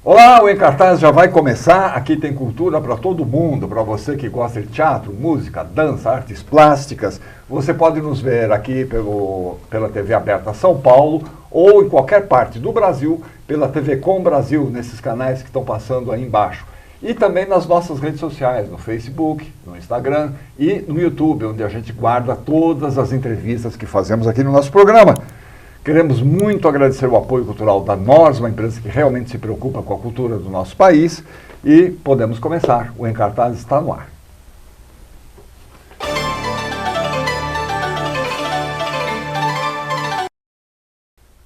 Olá, o Em Cartaz já vai começar. Aqui tem cultura para todo mundo, para você que gosta de teatro, música, dança, artes plásticas. Você pode nos ver aqui pela TV aberta São Paulo ou em qualquer parte do Brasil, pela TV Com Brasil, nesses canais que estão passando aí embaixo. E também nas nossas redes sociais, no Facebook, no Instagram e no YouTube, onde a gente guarda todas as entrevistas que fazemos aqui no nosso programa. Queremos muito agradecer o apoio cultural da NOS, uma empresa que realmente se preocupa com a cultura do nosso país. E podemos começar. O Em Cartaz está no ar.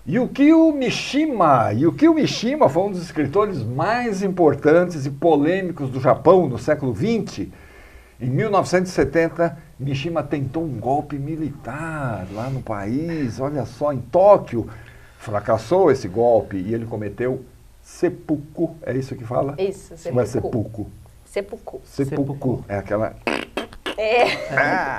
Yukio Mishima. Yukio Mishima foi um dos escritores mais importantes e polêmicos do Japão no século XX. Em 1970, Mishima tentou um golpe militar lá no país, olha só, em Tóquio. Fracassou esse golpe e ele cometeu seppuku, é isso que fala? Isso, seppuku. Não é seppuku? Seppuku. Seppuku, é aquela...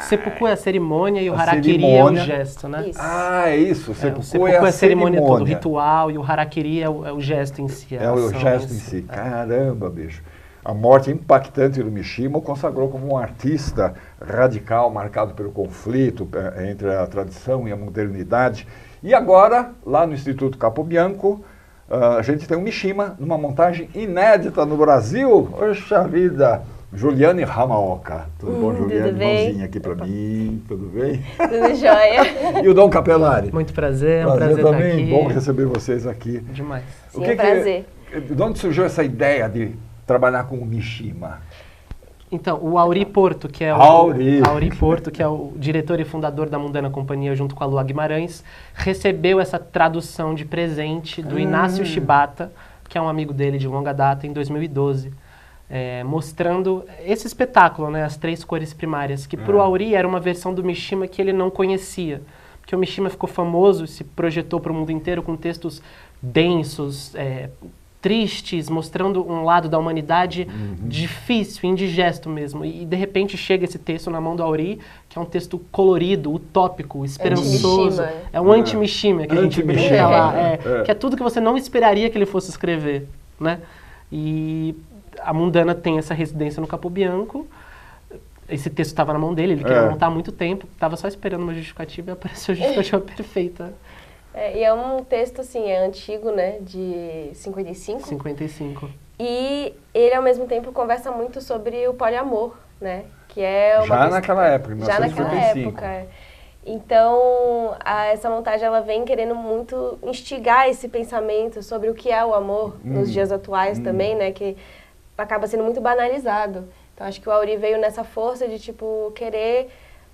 Seppuku é a cerimônia e o harakiri é o gesto, né? Isso. Ah, é isso, O seppuku seppuku é a cerimônia cerimônia. todo, o ritual, e o harakiri é o gesto em si. É o gesto em si. Caramba, bicho. A morte impactante do Mishima o consagrou como um artista radical, marcado pelo conflito entre a tradição e a modernidade. E agora, lá no Instituto Capobianco, a gente tem o Mishima numa montagem inédita no Brasil. Poxa vida! Juliane Hamaoka. Tudo bom, Juliane? Tudo bem? Mãozinha aqui pra mim. Tudo bem? Tudo jóia. E o Dom Capelari? Muito prazer, é um prazer também. estar aqui. Bom receber vocês aqui. Demais. Sim, é um prazer. De onde surgiu essa ideia de trabalhar com o Mishima? Então, o Auri Porto, que é Auri Porto, que é o diretor e fundador da Mundana Companhia, junto com a Lua Guimarães, recebeu essa tradução de presente do Inácio Shibata, que é um amigo dele de longa data, em 2012. Mostrando esse espetáculo, né, as três cores primárias, que para o Auri era uma versão do Mishima que ele não conhecia. Porque o Mishima ficou famoso, se projetou para o mundo inteiro com textos densos, tristes, mostrando um lado da humanidade difícil, indigesto mesmo. E de repente chega esse texto na mão do Auri, que é um texto colorido, utópico, esperançoso. É um anti-Mishima que a gente brinca lá. Que é tudo que você não esperaria que ele fosse escrever, né? E a Mundana tem essa residência no Capobianco. Esse texto estava na mão dele, ele queria montar há muito tempo, estava só esperando uma justificativa e apareceu a justificativa perfeita. E é um texto, assim, antigo, né, de 55. 55. E ele, ao mesmo tempo, conversa muito sobre o poliamor, né, que é uma já naquela época, em 1955. Já naquela época, Então, essa montagem, ela vem querendo muito instigar esse pensamento sobre o que é o amor nos dias atuais também, né, que acaba sendo muito banalizado. Então, acho que o Auri veio nessa força de, tipo, querer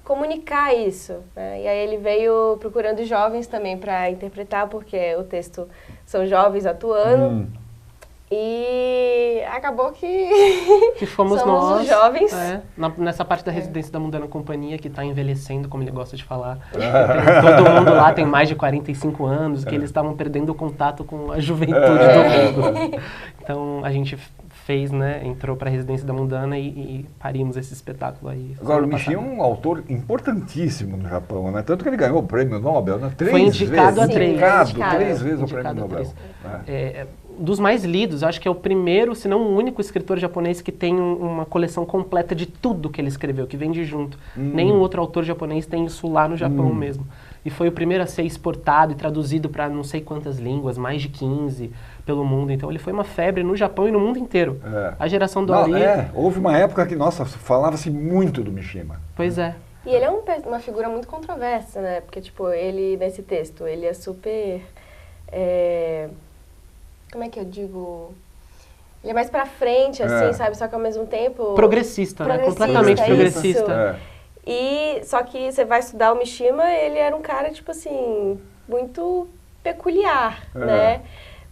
comunicar isso, né? E aí ele veio procurando jovens também para interpretar, porque o texto são jovens atuando. E acabou que fomos somos nós, os jovens. Nessa parte da residência da Mundana Companhia, que está envelhecendo, como ele gosta de falar. Todo mundo lá tem mais de 45 anos, que eles estavam perdendo o contato com a juventude do mundo. Então a gente fez, né, entrou para a residência da Mundana e parimos esse espetáculo aí. Agora, o Mishima é um autor importantíssimo no Japão, né? Tanto que ele ganhou o prêmio Nobel, né? Foi indicado a três. Três vezes o prêmio Nobel. Dos mais lidos, acho que é o primeiro, se não o único escritor japonês que tem uma coleção completa de tudo que ele escreveu, que vende junto. Nenhum outro autor japonês tem isso lá no Japão mesmo. E foi o primeiro a ser exportado e traduzido para não sei quantas línguas, mais de 15 pelo mundo. Então ele foi uma febre no Japão e no mundo inteiro. A geração do Auri... houve uma época que, nossa, falava-se muito do Mishima. Pois é. E ele é uma figura muito controversa, né? Porque, tipo, ele, nesse texto, ele é super... como é que eu digo? Ele é mais pra frente, assim, sabe? Só que ao mesmo tempo... Progressista, né? Completamente progressista. E, só que você vai estudar o Mishima, ele era um cara, tipo assim, muito peculiar, né?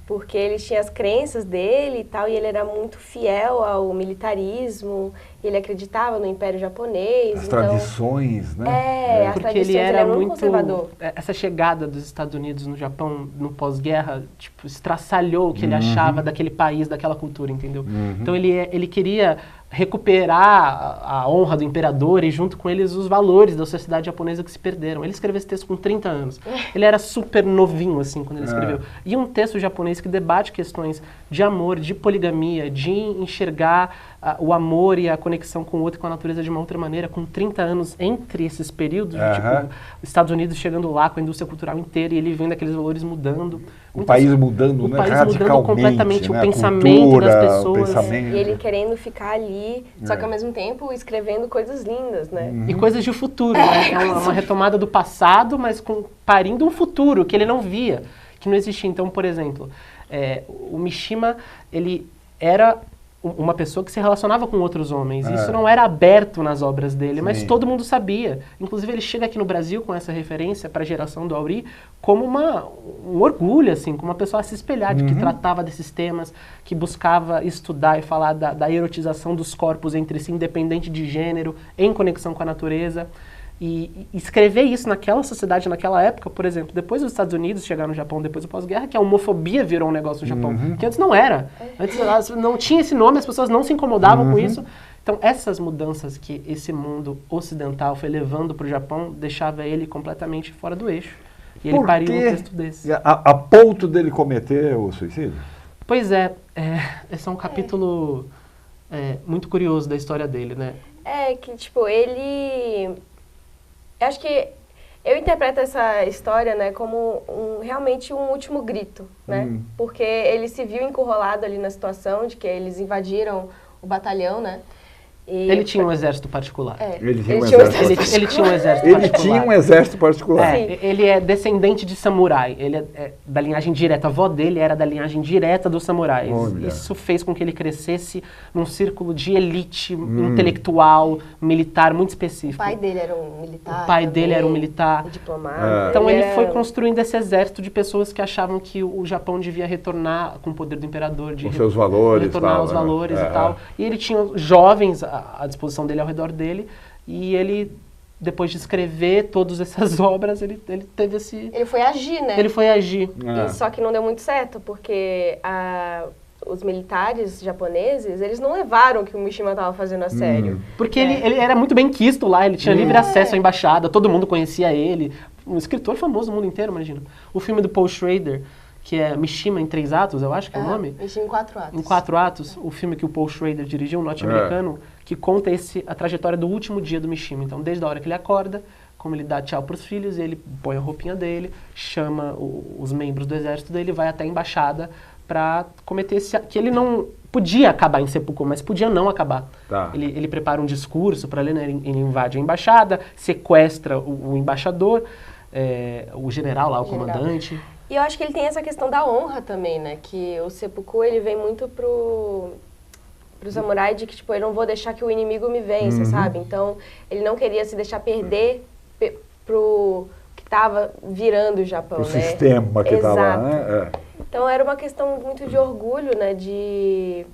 Porque ele tinha as crenças dele e tal, e ele era muito fiel ao militarismo, ele acreditava no Império Japonês. As tradições, né? As porque tradições, ele era muito conservador. Essa chegada dos Estados Unidos no Japão, no pós-guerra, tipo, estraçalhou o que ele achava daquele país, daquela cultura, entendeu? Então ele queria recuperar a honra do imperador e junto com eles os valores da sociedade japonesa que se perderam. Ele escreveu esse texto com 30 anos. Ele era super novinho, assim, quando ele escreveu. E um texto japonês que debate questões de amor, de poligamia, de enxergar o amor e a conexão com o outro e com a natureza de uma outra maneira, com 30 anos entre esses períodos, tipo, Estados Unidos chegando lá com a indústria cultural inteira e ele vendo aqueles valores mudando. O país mudando, né, radicalmente, mudando completamente, né, o pensamento cultura, das pessoas. o pensamento. E ele querendo ficar ali, só que ao mesmo tempo escrevendo coisas lindas, né? E coisas de futuro, né? É uma retomada do passado, mas parindo um futuro que ele não via, que não existia. Então, por exemplo, o Mishima, ele era uma pessoa que se relacionava com outros homens. Isso não era aberto nas obras dele, mas todo mundo sabia. Inclusive, ele chega aqui no Brasil com essa referência para a geração do Auri como um orgulho, assim, como uma pessoa a se espelhar, de que tratava desses temas, que buscava estudar e falar da erotização dos corpos entre si, independente de gênero, em conexão com a natureza. E escrever isso naquela sociedade, naquela época, por exemplo, depois dos Estados Unidos chegar no Japão, depois do pós-guerra, que a homofobia virou um negócio no Japão, que antes não era. Antes não tinha esse nome, as pessoas não se incomodavam com isso. Então, essas mudanças que esse mundo ocidental foi levando para o Japão, deixava ele completamente fora do eixo. E ele pariu um texto desse. A ponto dele cometer o suicídio? Pois esse é um capítulo muito curioso da história dele, né? Que, tipo, ele... Eu acho que eu interpreto essa história, né, como realmente um último grito, né? Porque ele se viu encurralado ali na situação de que eles invadiram o batalhão, né? E ele tinha um exército particular. Ele tinha um exército Ele tinha um exército Ele particular. tinha um exército particular. Ele é descendente de samurai. Ele é da linhagem direta. A avó dele era da linhagem direta dos samurais. Olha. Isso fez com que ele crescesse num círculo de elite intelectual, militar, muito específico. O pai dele era um militar. O pai dele era um militar. Diplomata. Então ele foi construindo esse exército de pessoas que achavam que o Japão devia retornar com o poder do imperador, de Com seus valores, retornar tal, os né? valores e tal. E ele tinha jovens à disposição dele, ao redor dele, e ele, depois de escrever todas essas obras, ele teve esse... Ele foi agir, né? Ele foi agir. E só que não deu muito certo, porque os militares japoneses, eles não levaram o que o Mishima estava fazendo a sério. Porque ele era muito bem quisto lá, ele tinha livre acesso à embaixada, todo mundo conhecia ele. Um escritor famoso no mundo inteiro, imagina. O filme do Paul Schrader, que é Mishima em 3 atos, eu acho que é o nome. Mishima em 4 atos. Em 4 atos, o filme que o Paul Schrader dirigiu, um norte-americano, que conta a trajetória do último dia do Mishima. Então, desde a hora que ele acorda, como ele dá tchau para os filhos, ele põe a roupinha dele, chama os membros do exército dele, vai até a embaixada para cometer que ele não podia acabar em seppuku, mas podia não acabar. Tá. Ele prepara um discurso para ler, né? Ele invade a embaixada, sequestra o embaixador, o general lá, o comandante. E eu acho que ele tem essa questão da honra também, né? Que o seppuku, ele vem muito pro samurai de que, tipo, eu não vou deixar que o inimigo me vença, sabe? Então, ele não queria se deixar perder pro que estava virando o Japão, O né? sistema que estava lá, né? Então, era uma questão muito de orgulho, né? De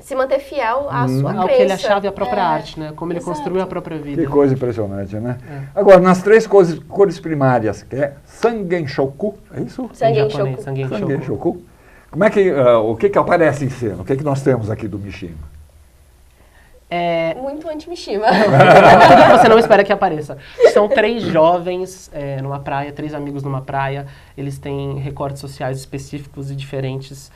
se manter fiel à sua crença. Ao que ele achava e à própria arte, né? Como ele Exato. construiu a própria vida. Que coisa impressionante, né? Agora, nas 3 cores primárias, que é Sangenshoku, é isso? Em japonês, Sangenshoku. Sangenshoku. Como é que, o que aparece em cena? O que nós temos aqui do Mishima? Muito anti-Mishima. O que você não espera que apareça. São 3 jovens numa praia, 3 amigos numa praia. Eles têm recortes sociais específicos e diferentes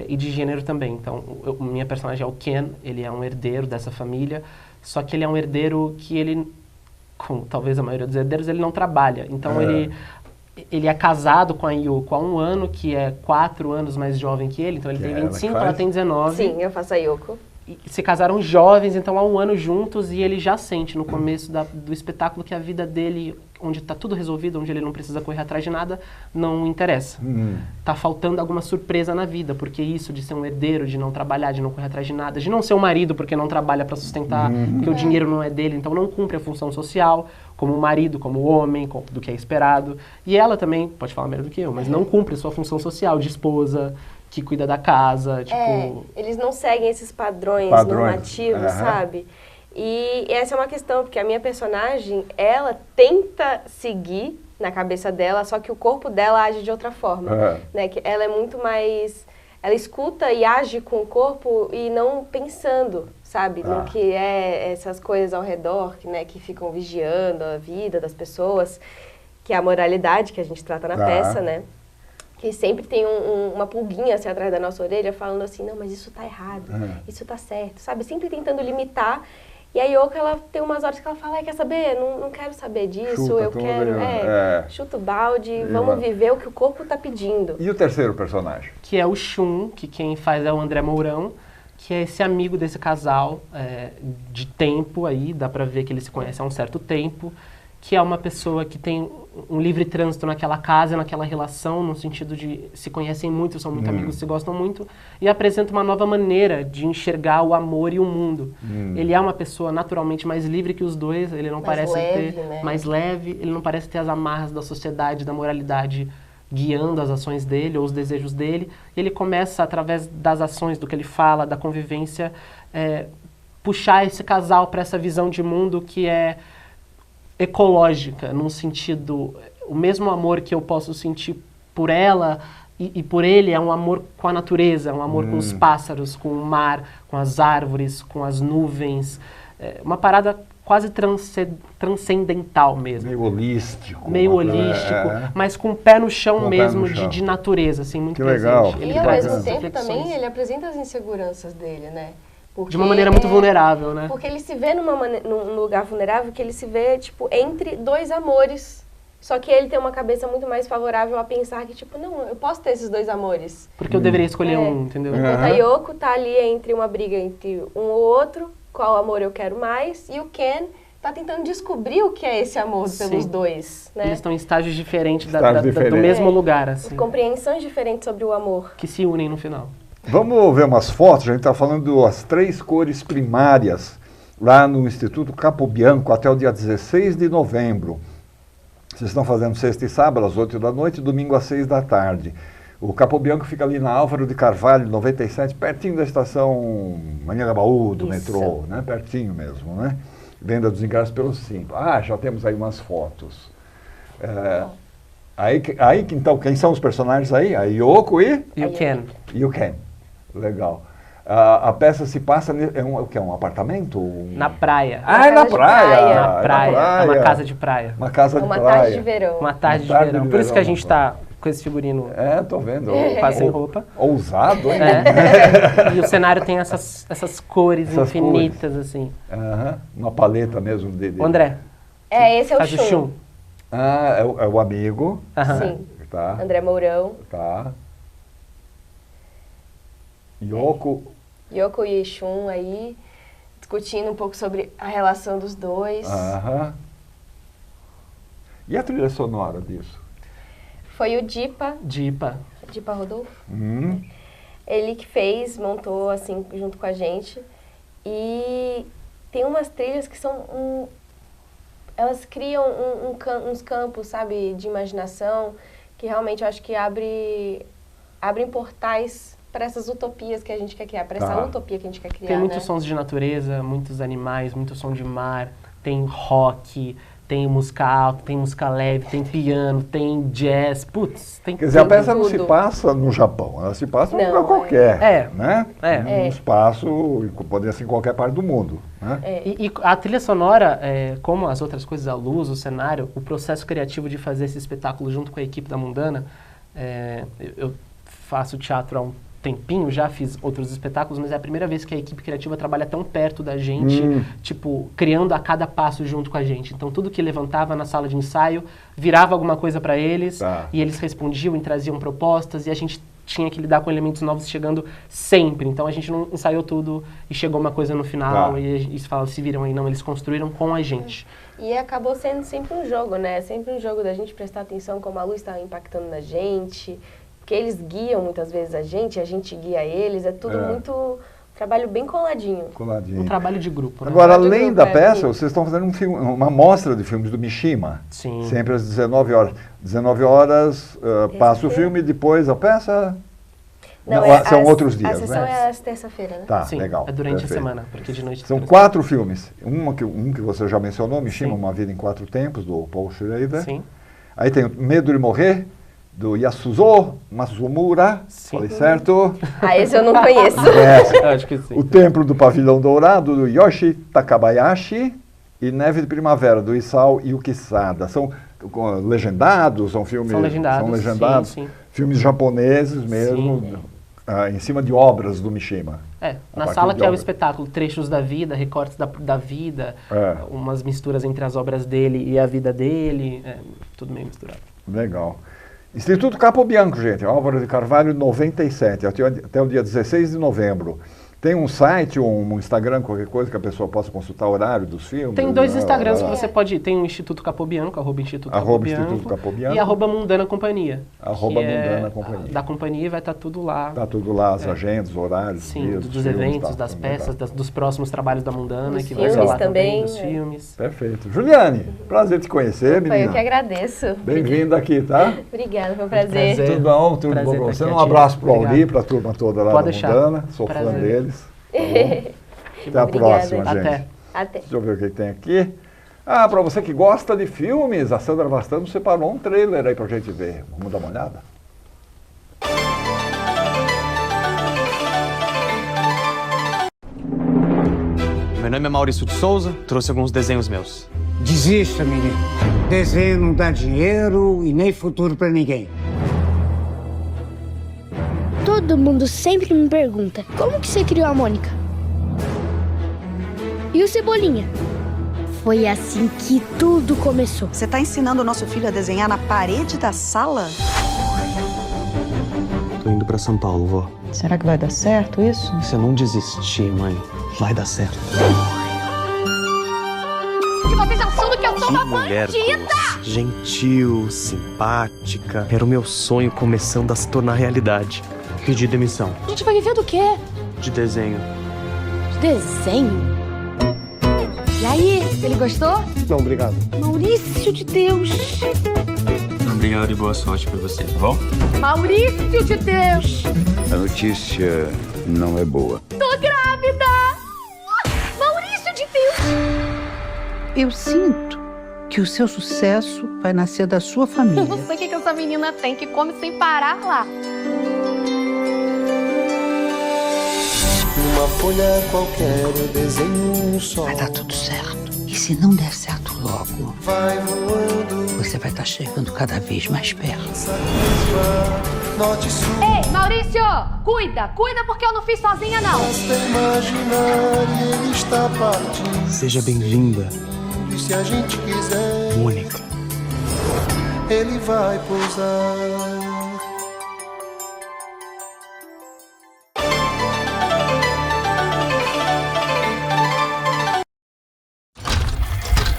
e de gênero também. Então, minha personagem é o Ken, ele é um herdeiro dessa família, só que ele é um herdeiro que ele, como talvez a maioria dos herdeiros, ele não trabalha. Então, ele é casado com a Yoko há 1 ano, que é 4 anos mais jovem que ele. Então, ele tem 25, ela tem 19. Sim, eu faço a Yoko. E se casaram jovens, então há 1 ano juntos, e ele já sente no começo do espetáculo que a vida dele, onde está tudo resolvido, onde ele não precisa correr atrás de nada, não interessa. Tá faltando alguma surpresa na vida, porque isso de ser um herdeiro, de não trabalhar, de não correr atrás de nada, de não ser um marido porque não trabalha para sustentar, porque o dinheiro não é dele, então não cumpre a função social, como marido, como homem, do que é esperado. E ela também, pode falar melhor do que eu, mas não cumpre a sua função social de esposa, que cuida da casa, tipo... Eles não seguem esses padrões normativos, sabe? E essa é uma questão, porque a minha personagem, ela tenta seguir na cabeça dela, só que o corpo dela age de outra forma, né? Que ela é muito mais... Ela escuta e age com o corpo e não pensando sabe? No que é essas coisas ao redor, né, que ficam vigiando a vida das pessoas, que é a moralidade que a gente trata na peça, né? Que sempre tem uma pulguinha assim atrás da nossa orelha falando assim, não, mas isso tá errado, isso tá certo, sabe? Sempre tentando limitar. E a Yoko, ela tem umas horas que ela fala, quer saber? Não quero saber disso, Chuta eu quero, chuta o balde, vamos viver o que o corpo tá pedindo. E o terceiro personagem? Que é o Shun, que quem faz é o André Mourão, que é esse amigo desse casal de tempo aí, dá pra ver que eles se conhecem há um certo tempo, que é uma pessoa que tem um livre trânsito naquela casa, naquela relação, no sentido de se conhecem muito, são muito amigos, se gostam muito, e apresenta uma nova maneira de enxergar o amor e o mundo. Ele é uma pessoa naturalmente mais livre que os dois, ele não Mais parece leve, ter né? mais leve, ele não parece ter as amarras da sociedade, da moralidade guiando as ações dele ou os desejos dele. Ele começa, através das ações, do que ele fala, da convivência, puxar esse casal para essa visão de mundo que é ecológica, num sentido, o mesmo amor que eu posso sentir por ela e por ele é um amor com a natureza, um amor com os pássaros, com o mar, com as árvores, com as nuvens, uma parada quase transcendental mesmo. Meio holístico. Mas com o pé no chão Com o pé mesmo, no chão. de natureza, assim, muito Que presente. legal. E Ele ao traz mesmo essas tempo reflexões também ele apresenta as inseguranças dele, né? Porque de uma maneira muito vulnerável, né? Porque ele se vê num lugar vulnerável, que ele se vê, tipo, entre dois amores. Só que ele tem uma cabeça muito mais favorável a pensar que, tipo, não, eu posso ter esses dois amores. Porque eu deveria escolher um, entendeu? Enquanto a Yoko tá ali entre uma briga entre um ou outro, qual amor eu quero mais, e o Ken tá tentando descobrir o que é esse amor pelos dois, né? Eles estão em estágios diferentes, Estágios do mesmo lugar, assim, Compreensões diferentes sobre o amor. que se unem no final. Vamos ver umas fotos, a gente está falando das 3 cores primárias, lá no Instituto Capobianco, até o dia 16 de novembro. Vocês estão fazendo sexta e sábado, às 8 da noite, domingo às 6 da tarde. O Capobianco fica ali na Álvaro de Carvalho, 97, pertinho da estação Anhangabaú, do metrô, né? Pertinho mesmo, né? Venda dos ingressos pelo Simpla. Já temos aí umas fotos. Então, quem são os personagens aí? A Yoko e E o Ken? o Ken. Legal. A peça se passa, o que é um apartamento? Na praia. É na praia. Na praia. É uma casa de praia. Uma casa de Uma praia. tarde de verão. Uma tarde de tarde verão. de Por isso que a verão, gente tá com esse figurino Tô vendo. quase sem roupa. Ousado, hein? E o cenário tem essas cores Essas infinitas, assim. Uma paleta mesmo dele. O André, Esse é o faz o Shun. Shun. É o amigo. Aham. Sim. Tá, André Mourão. tá. Yoko. Yoko e Shun aí, discutindo um pouco sobre a relação dos dois. E a trilha sonora disso? Foi o Dipa Dipa. Rodolfo. Hum. Ele que fez, montou assim junto com a gente. E tem umas trilhas que são elas criam uns campos, sabe, de imaginação, que realmente eu acho que abrem portais para essas utopias que a gente quer criar, para essa utopia que a gente quer criar. Tem muitos né? sons de natureza, muitos animais, muito som de mar, tem rock, tem música alta, tem música leve, tem piano, tem jazz, putz, tem Quer dizer, a peça não tudo. se passa no Japão, ela se passa num Não, lugar qualquer, né? É. Um espaço, poderia ser em qualquer parte do mundo, né? E a trilha sonora, como as outras coisas, a luz, o cenário, o processo criativo de fazer esse espetáculo junto com a equipe da Mundana, eu faço teatro há um tempinho, já fiz outros espetáculos, mas é a primeira vez que a equipe criativa trabalha tão perto da gente, tipo, criando a cada passo junto com a gente. Então, tudo que levantava na sala de ensaio, virava alguma coisa para eles, e eles respondiam e traziam propostas, e a gente tinha que lidar com elementos novos chegando sempre. Então, a gente não ensaiou tudo e chegou uma coisa no final, e eles falam, se viram aí, não, eles construíram com a gente. E acabou sendo sempre um jogo, né? Sempre um jogo da gente prestar atenção como a luz está impactando na gente, porque eles guiam muitas vezes a gente guia eles, é tudo muito trabalho bem coladinho. Um trabalho de grupo, né? Agora, além da peça, vocês estão fazendo uma mostra de filmes do Mishima. Sim. Sempre às 19 horas. 19 horas passa o filme, depois a peça... Não, são outros dias, né? A sessão né? é às terça-feira, né? Tá, Sim, legal. é durante perfeito. a semana, porque de noite... São 4 filmes. Um que você já mencionou, Mishima, Uma Vida em 4 Tempos, do Paul Schrader. Sim. Aí tem Medo de Morrer, do Yasuzo Matsumura, Sim. falei certo? Ah, esse eu não conheço. Eu acho que sim. O Templo do Pavilhão Dourado, do Yoshi Takabayashi, e Neve de Primavera, do Isao Yukisada. São legendados, são filmes... São legendados, sim. Filmes japoneses mesmo, em cima de obras do Mishima. Na sala que é o espetáculo, trechos da vida, recortes da vida, umas misturas entre as obras dele e a vida dele, tudo meio misturado. Legal. Instituto Capobianco, gente, Álvaro de Carvalho, 97, até o dia 16 de novembro. Tem um site, um Instagram, qualquer coisa que a pessoa possa consultar o horário dos filmes? Tem 2 Instagrams que você pode ir. Tem o Instituto Capobianco, @Instituto Capobianco, e @Mundana Companhia. @Mundana Companhia. Da companhia vai estar tudo lá. Está tudo lá, as agendas, os horários, sim, dias, dos filmes, eventos, das peças, dos próximos trabalhos da Mundana, Dos que vai falar também dos filmes. Perfeito. Juliane, prazer te conhecer, menina. Foi eu que agradeço. Bem-vinda aqui, tá? Obrigada, foi um prazer. Tudo bom? Tudo bom com você? Um abraço para o Auli, para a turma toda lá da Mundana. Sou fã deles. Tá até a próxima, gente. Até. Deixa eu ver o que tem aqui. Para você que gosta de filmes, a Sandra Vastano separou um trailer aí pra gente ver. Vamos dar uma olhada? Meu nome é Maurício de Souza, trouxe alguns desenhos meus. Desista, menino. Desenho não dá dinheiro e nem futuro pra ninguém. Todo mundo sempre me pergunta, como que você criou a Mônica? E o Cebolinha? Foi assim que tudo começou. Você tá ensinando o nosso filho a desenhar na parede da sala? Tô indo pra São Paulo, vó. Será que vai dar certo isso? Se eu não desistir, mãe, vai dar certo. E vocês achando que eu sou uma Mulher doce, gentil, simpática. Era o meu sonho começando a se tornar realidade. Pedi demissão. A gente vai viver do quê? De desenho. Desenho? E aí, ele gostou? Não, obrigado. Maurício de Deus! Obrigado e boa sorte pra você, tá bom? Maurício de Deus! A notícia não é boa. Tô grávida! Maurício de Deus! Eu sinto que o seu sucesso vai nascer da sua família. Eu não sei o que essa menina tem, que come sem parar lá. Uma folha qualquer, eu desenho um sol. Vai dar tudo certo. E se não der certo logo, Vai voando, você vai estar chegando cada vez mais perto. norte e sul. Ei, Maurício! Cuida porque eu não fiz sozinha, não. Basta imaginar e ele está partindo. Seja bem-vinda, E se a gente quiser, Mônica. ele vai pousar.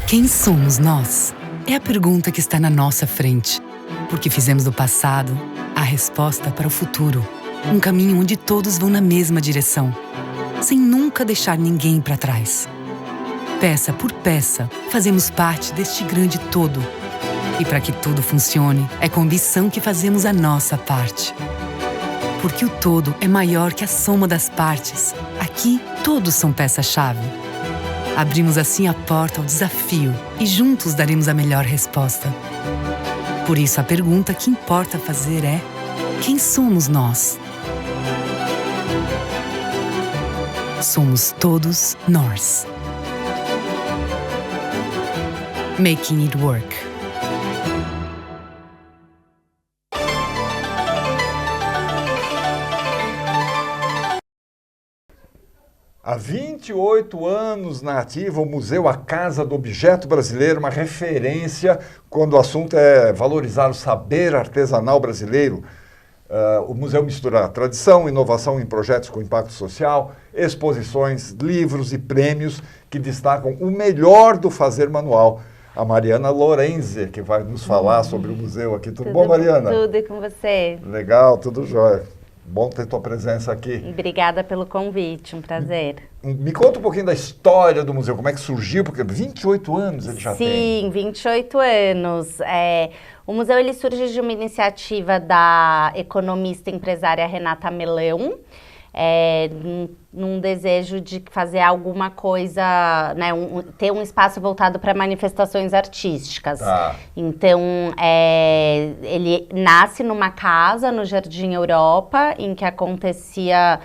Quem somos nós? É a pergunta que está na nossa frente. Porque fizemos do passado a resposta para o futuro. Um caminho onde todos vão na mesma direção, sem nunca deixar ninguém para trás. Peça por peça, fazemos parte deste grande todo. E para que tudo funcione, é com ambição que fazemos a nossa parte. Porque o todo é maior que a soma das partes. Aqui, todos são peça-chave. Abrimos assim a porta ao desafio e juntos daremos a melhor resposta. Por isso, a pergunta que importa fazer é: quem somos nós? Somos todos nós. Making it work. Há 28 anos na ativa, o Museu A Casa do Objeto Brasileiro, uma referência quando o assunto é valorizar o saber artesanal brasileiro. O museu mistura tradição, inovação em projetos com impacto social, exposições, livros e prêmios que destacam o melhor do fazer manual. A Mariana Lorenzi, que vai nos falar sobre o museu aqui. Tudo bom, Mariana? Tudo, e com você? Legal, tudo jóia. Bom ter tua presença aqui. Obrigada pelo convite, um prazer. Me conta um pouquinho da história do museu, como é que surgiu, porque 28 anos ele já tem. Sim, 28 anos. O museu ele surge de uma iniciativa da economista e empresária Renata Melão. num desejo de fazer alguma coisa, né, ter um espaço voltado para manifestações artísticas. Então, ele nasce numa casa no Jardim Europa, em que acontecia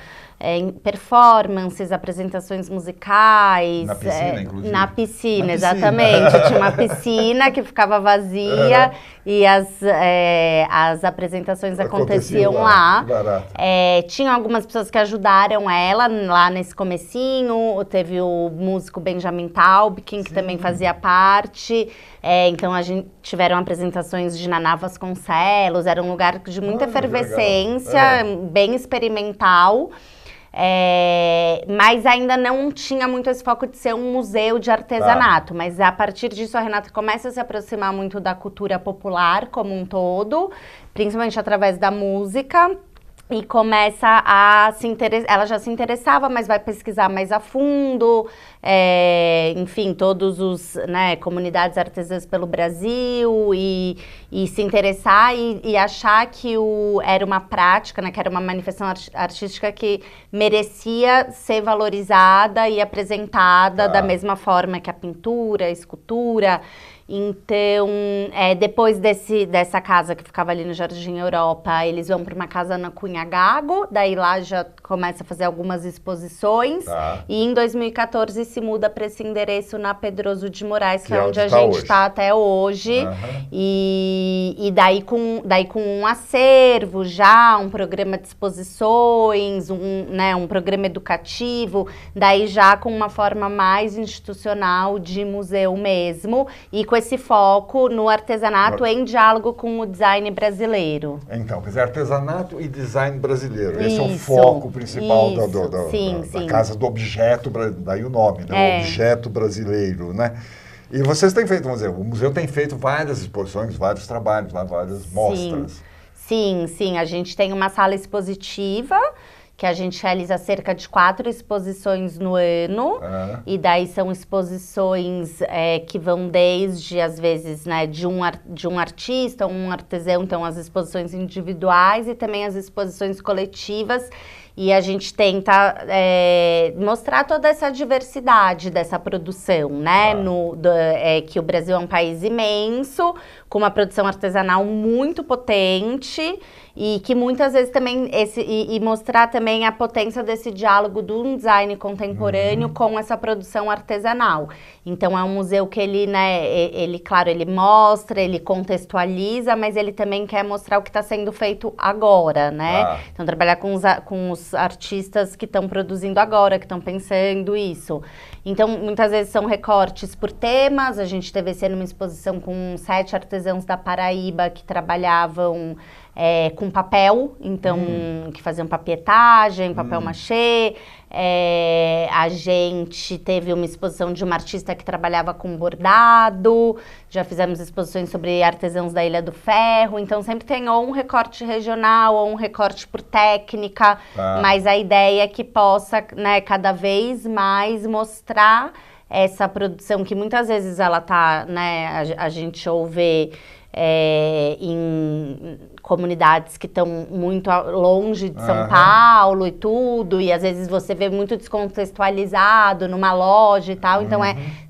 performances, apresentações musicais. Na piscina, inclusive. Na piscina, exatamente. Tinha uma piscina que ficava vazia e as apresentações aconteciam lá. Tinham algumas pessoas que ajudaram ela lá nesse comecinho. Teve o músico Benjamin Taubkin, que também fazia parte. Então, tiveram apresentações de Naná Vasconcelos. Era um lugar de muita efervescência, bem experimental. Mas ainda não tinha muito esse foco de ser um museu de artesanato. Mas a partir disso a Renata começa a se aproximar muito da cultura popular como um todo, principalmente através da música. E começa a se interessar, ela já se interessava, mas vai pesquisar mais a fundo, enfim, todos os, né, comunidades artesãs pelo Brasil e se interessar e achar que era uma prática, né, que era uma manifestação artística que merecia ser valorizada e apresentada da mesma forma que a pintura, a escultura. Então, depois dessa casa que ficava ali no Jardim Europa, eles vão para uma casa na Cunha Gago, daí lá já começa a fazer algumas exposições. E em 2014 se muda para esse endereço na Pedroso de Moraes, que é onde a gente está até hoje. E daí com um acervo já, um programa de exposições, um programa educativo, daí já com uma forma mais institucional de museu mesmo, e com esse foco no artesanato em diálogo com o design brasileiro. Então, quer dizer, artesanato e design brasileiro. Esse é o foco principal da Casa do Objeto, daí o nome, né? O Objeto Brasileiro, né? E vocês têm feito, vamos dizer, o museu tem feito várias exposições, vários trabalhos, várias mostras. Sim. A gente tem uma sala expositiva, que a gente realiza cerca de 4 exposições no ano, e daí são exposições que vão desde, às vezes, né, de um artista, um artesão, então as exposições individuais e também as exposições coletivas, e a gente tenta mostrar toda essa diversidade dessa produção, né, que o Brasil é um país imenso, com uma produção artesanal muito potente, e que muitas vezes também, e mostrar também a potência desse diálogo do design contemporâneo com essa produção artesanal. Então é um museu que ele, né, claro, ele mostra, ele contextualiza, mas ele também quer mostrar o que está sendo feito agora, né? Então trabalhar com os artistas que estão produzindo agora, que estão pensando isso. Então muitas vezes são recortes por temas. A gente teve esse ano uma exposição com 7 artesãos da Paraíba que trabalhavam com papel, então, que faziam papietagem, papel machê. A gente teve uma exposição de uma artista que trabalhava com bordado, já fizemos exposições sobre artesãos da Ilha do Ferro, então sempre tem ou um recorte regional ou um recorte por técnica, mas a ideia é que possa, né, cada vez mais mostrar essa produção que muitas vezes ela tá, né, a gente ouve em comunidades que estão muito longe de São Paulo e tudo, e às vezes você vê muito descontextualizado numa loja e tal, então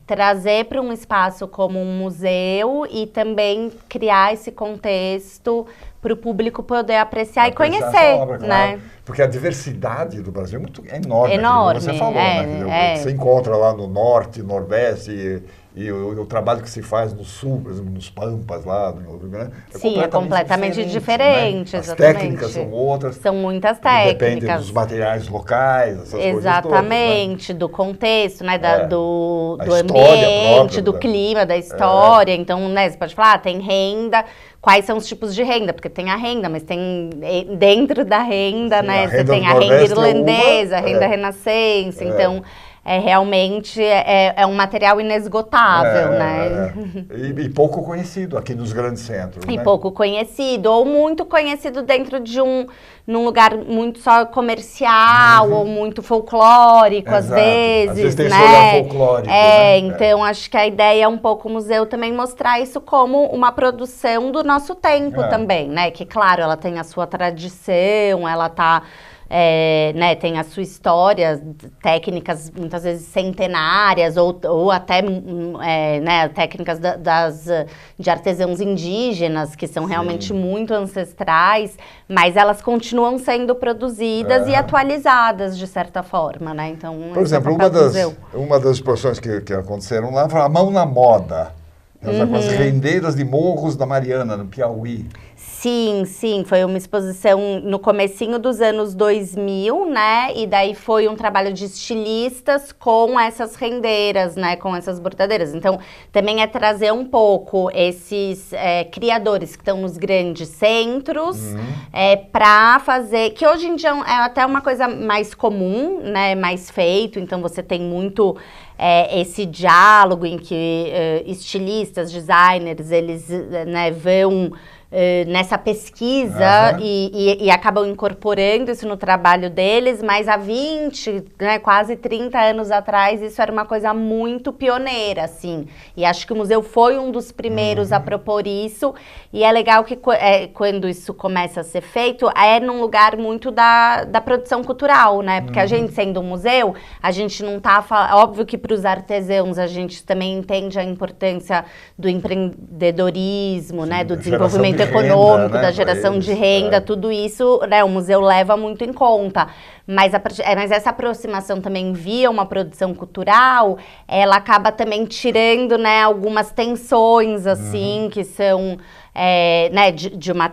trazer para um espaço como um museu e também criar esse contexto para o público poder apreciar e conhecer, obra, né? Claro. Porque a diversidade do Brasil é enorme. Enorme, você falou, né? Você encontra lá no norte, nordeste e o trabalho que se faz no sul, por exemplo, nos Pampas lá, no Rio Grande, é completamente diferente, né? As técnicas são outras. São muitas técnicas. Dependem dos materiais locais, essas exatamente, coisas todas, né? Do contexto, né? Do ambiente, própria, do clima, da história. Então, né, você pode falar, tem renda. Quais são os tipos de renda? Porque tem a renda, mas tem dentro da renda, né? Você tem a renda irlandesa, a renda renascense, então realmente é um material inesgotável, né? E pouco conhecido aqui nos grandes centros. E pouco conhecido, ou muito conhecido dentro de num lugar muito só comercial, ou muito folclórico, às vezes, tem né? esse olhar folclórico, né? Então acho que a ideia é um pouco o museu também mostrar isso como uma produção do nosso tempo também, né? Que, claro, ela tem a sua tradição, ela tá né, tem a sua história, técnicas muitas vezes centenárias ou até né, técnicas de artesãos indígenas, que são realmente muito ancestrais, mas elas continuam sendo produzidas e atualizadas de certa forma, né? Então, por exemplo, uma das exposições que aconteceram lá foi a Mão na Moda, com as rendeiras de Morros da Mariana, no Piauí. Sim, foi uma exposição no comecinho dos anos 2000, né, e daí foi um trabalho de estilistas com essas rendeiras, né, com essas bordadeiras. Então, também é trazer um pouco esses criadores que estão nos grandes centros, para fazer, que hoje em dia é até uma coisa mais comum, né, mais feito, então você tem muito esse diálogo em que estilistas, designers, eles né, vão nessa pesquisa e acabam incorporando isso no trabalho deles, mas há 20, né, quase 30 anos atrás, isso era uma coisa muito pioneira, assim. E acho que o museu foi um dos primeiros a propor isso, e é legal que quando isso começa a ser feito, é num lugar muito da produção cultural, né? Porque a gente, sendo um museu, a gente não tá falando... Óbvio que para os artesãos a gente também entende a importância do empreendedorismo, né? Do desenvolvimento econômico, da geração de renda, tudo isso, né, o museu leva muito em conta. Mas essa aproximação também via uma produção cultural, ela acaba também tirando, né, algumas tensões, assim, que são, né, de uma...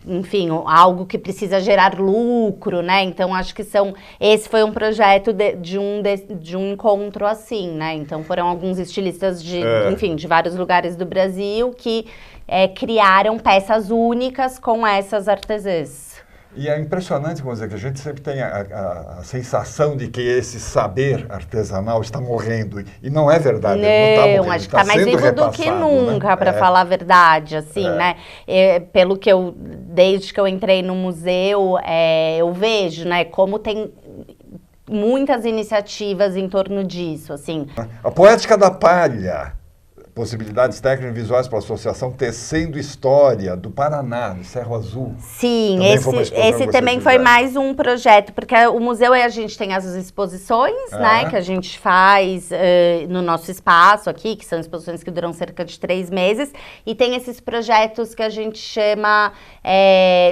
Enfim, algo que precisa gerar lucro, né? Então, acho que esse foi um projeto de um encontro assim, né? Então, foram alguns estilistas enfim, de vários lugares do Brasil que criaram peças únicas com essas artesãs. E é impressionante, vamos dizer, que a gente sempre tem a sensação de que esse saber artesanal está morrendo. E não é verdade, não, ele não está morrendo. Acho que está mais vivo do que nunca, né? Para falar a verdade, assim, né? Pelo que desde que eu entrei no museu, eu vejo, né, como tem muitas iniciativas em torno disso, assim. A Poética da Palha. Possibilidades técnicas e visuais para a Associação Tecendo História, do Paraná, do Cerro Azul. Sim, esse também foi mais um projeto, porque o museu, a gente tem as exposições, né, que a gente faz no nosso espaço aqui, que são exposições que duram cerca de 3 meses, e tem esses projetos que a gente chama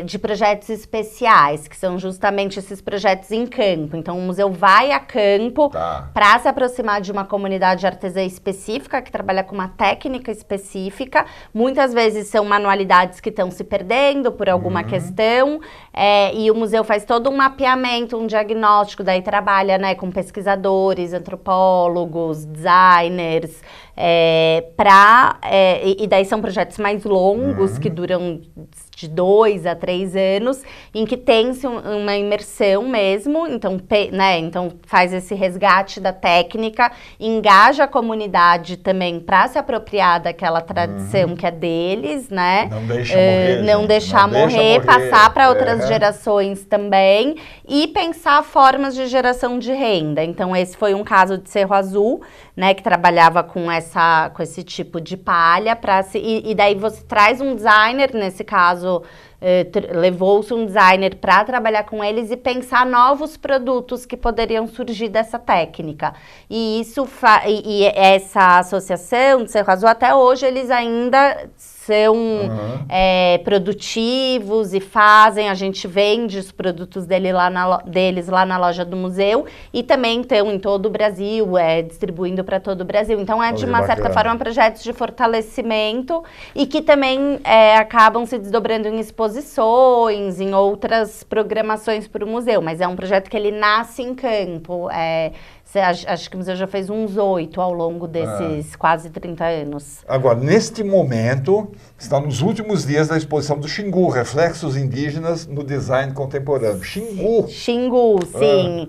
de projetos especiais, que são justamente esses projetos em campo. Então, o museu vai a campo para se aproximar de uma comunidade artesã específica, que trabalha com uma técnica específica, muitas vezes são manualidades que estão se perdendo por alguma questão, e o museu faz todo um mapeamento, um diagnóstico, daí trabalha, né, com pesquisadores, antropólogos, designers, e daí são projetos mais longos, que duram de 2 a 3 anos, em que tem-se uma imersão mesmo, então, né, então faz esse resgate da técnica, engaja a comunidade também para se apropriar daquela tradição que é deles, né? Não deixa morrer. Não deixar morrer, passar para outras gerações também, e pensar formas de geração de renda. Então, esse foi um caso de Cerro Azul, né, que trabalhava com esse tipo de palha, e daí você traz um designer, nesse caso, levou-se um designer para trabalhar com eles e pensar novos produtos que poderiam surgir dessa técnica. E essa associação de Cerro Azul, até hoje, eles ainda são produtivos e a gente vende os produtos deles lá na loja do museu, e também estão em todo o Brasil, distribuindo para todo o Brasil. Então, de uma certa forma, projetos de fortalecimento e que também acabam se desdobrando em exposições, em outras programações para o museu, mas é um projeto que ele nasce em campo. Acho que o museu já fez uns 8 ao longo desses quase 30 anos. Agora, neste momento, está nos últimos dias da exposição do Xingu, Reflexos Indígenas no Design Contemporâneo. Xingu! Xingu, sim.